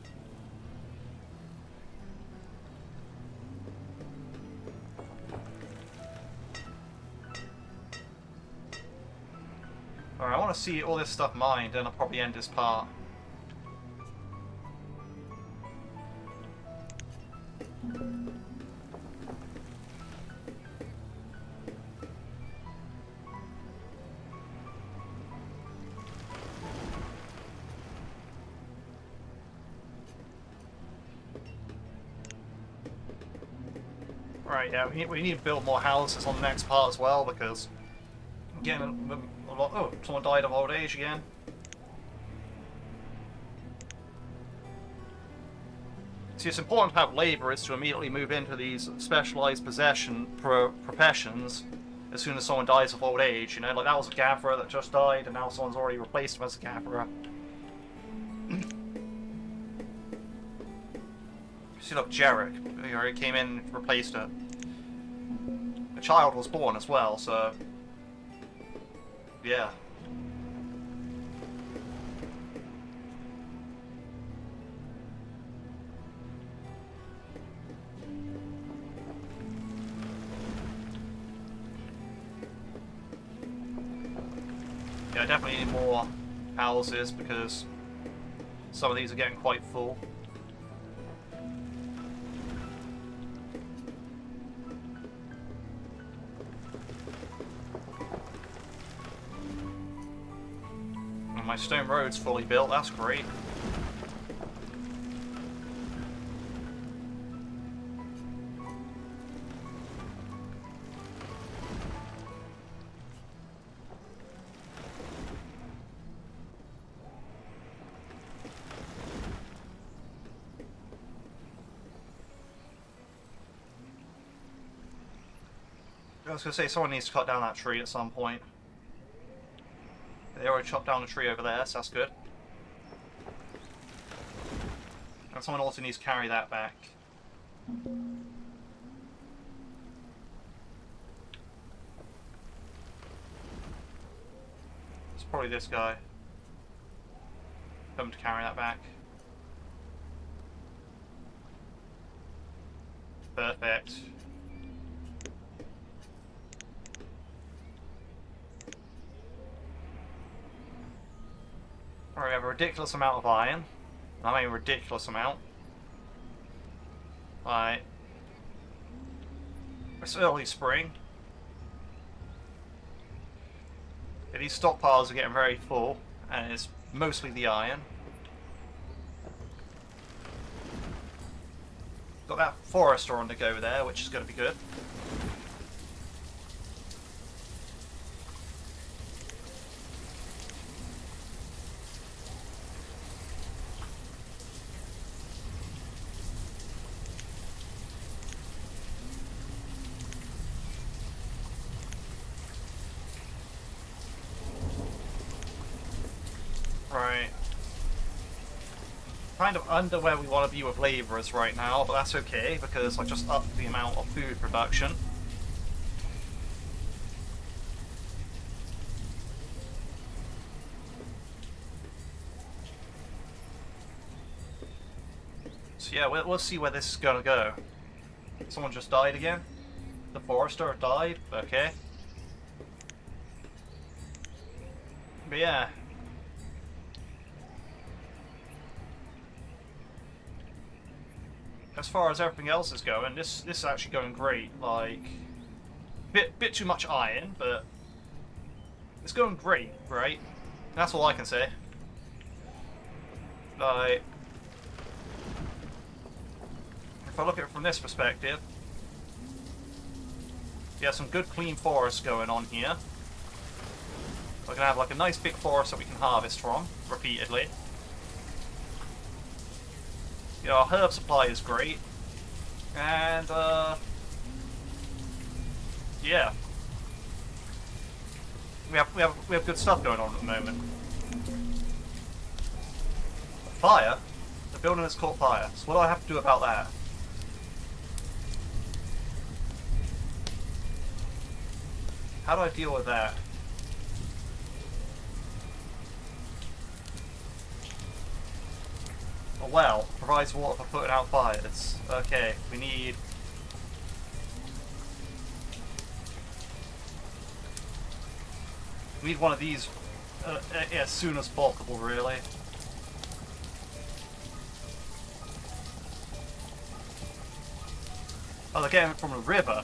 Alright, I want to see all this stuff mined, and I'll probably end this part. Right, yeah, we need to build more houses on the next part as well, because I'm getting a lot... Oh, someone died of old age again. See, it's important to have labourers to immediately move into these specialised professions as soon as someone dies of old age, you know? Like, that was a gatherer that just died, and now someone's already replaced him as a gatherer. See, look, Jarek, he came in and replaced her. A child was born as well, so... Yeah. Yeah, I definitely need more houses, because some of these are getting quite full. My stone road's fully built, that's great. I was going to say, someone needs to cut down that tree at some point. They already chopped down the tree over there, so that's good. And someone also needs to carry that back. It's probably this guy. Come to carry that back. Perfect. Alright, we have a ridiculous amount of iron. I mean, ridiculous amount. Right. It's early spring. Yeah, these stockpiles are getting very full, and it's mostly the iron. Got that forester on the go there, which is going to be good. Right. Kind of under where we want to be with labourers right now, but that's okay because I just upped the amount of food production. So yeah, we'll see where this is gonna go. Someone just died again? The forester died? Okay. But yeah. As far as everything else is going, this is actually going great. Like, bit too much iron, but it's going great, right? That's all I can say. Like, if I look at it from this perspective, yeah, some good clean forests going on here. We're gonna have like a nice big forest that we can harvest from repeatedly. You know, our herb supply is great, and yeah, we have good stuff going on at the moment. Fire? The building has caught fire. So what do I have to do about that? How do I deal with that? A well provides water for putting out fires. Okay, we need... We need one of these as soon as possible, really. Oh, they're getting it from a river.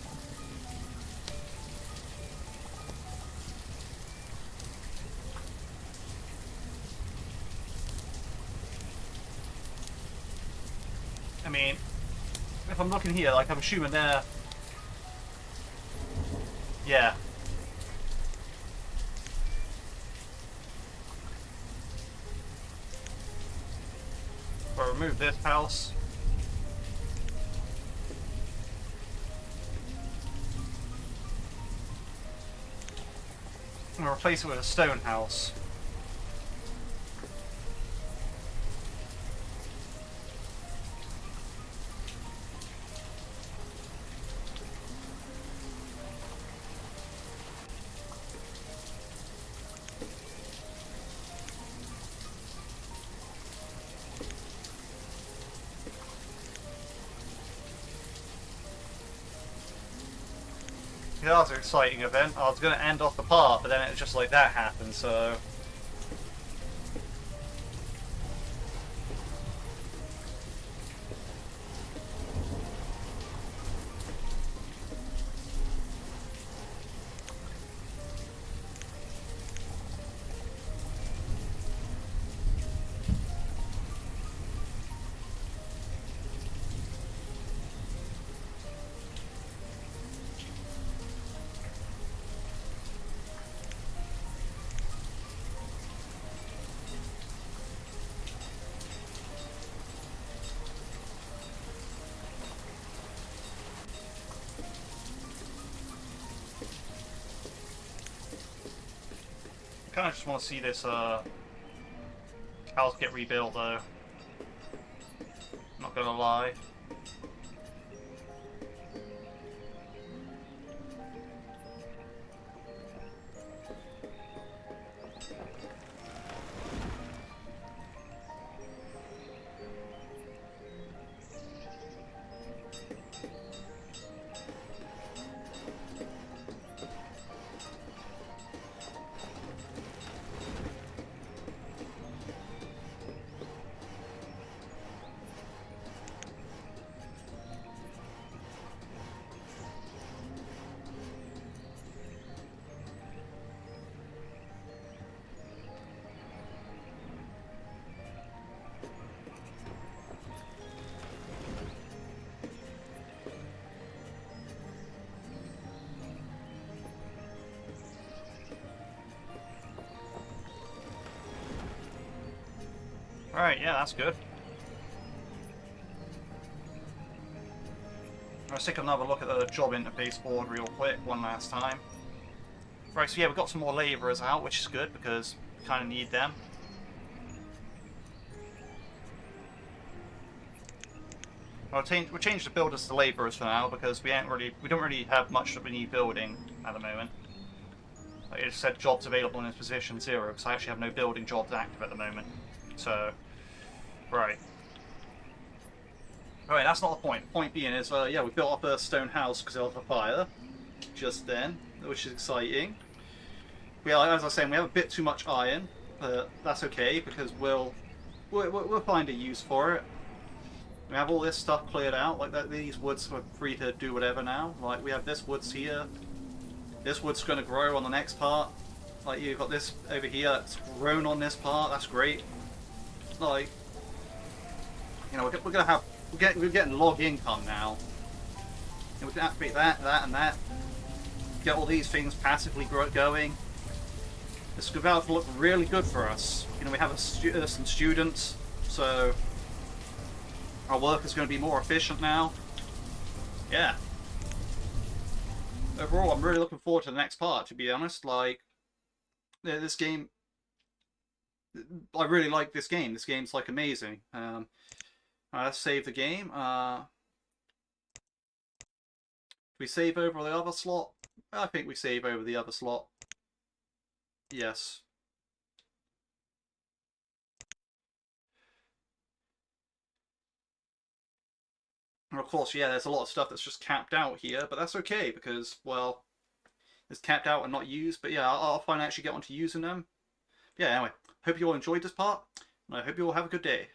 I mean, if I'm looking here, like I'm assuming they're... Yeah. I'll remove this house. I'm gonna replace it with a stone house. That was an exciting event. I was going to end off the part, but then it was just like that happened, so... Kind of just want to see this house get rebuilt, though. Not gonna lie. Alright, yeah, that's good. Let's take another look at the job interface board real quick, one last time. Right, so yeah, we've got some more labourers out, which is good, because we kind of need them. We'll change the builders to labourers for now, because we don't really have much that we need building at the moment. Like it said jobs available in this position 0, because I actually have no building jobs active at the moment. So, right. Alright, that's not the point. The point being is, yeah, we built up a stone house because of a fire just then, which is exciting. As I was saying, we have a bit too much iron, but that's okay because we'll find a use for it. We have all this stuff cleared out, like that. These woods are free to do whatever now. Like we have this woods here. This wood's going to grow on the next part. Like you've got this over here. It's grown on this part. That's great. Like, you know, we're getting log income now. And we can activate that, and that. Get all these things passively going. This is about to look really good for us. You know, we have some students, so our work is going to be more efficient now. Yeah. Overall, I'm really looking forward to the next part, to be honest. Like, this game, I really like this game. This game's, like, amazing. Let's save the game. We save over the other slot? I think we save over the other slot. Yes. And of course, yeah, there's a lot of stuff that's just capped out here, but that's okay because, well, it's capped out and not used. But yeah, I'll finally actually get onto using them. Yeah, anyway, hope you all enjoyed this part, and I hope you all have a good day.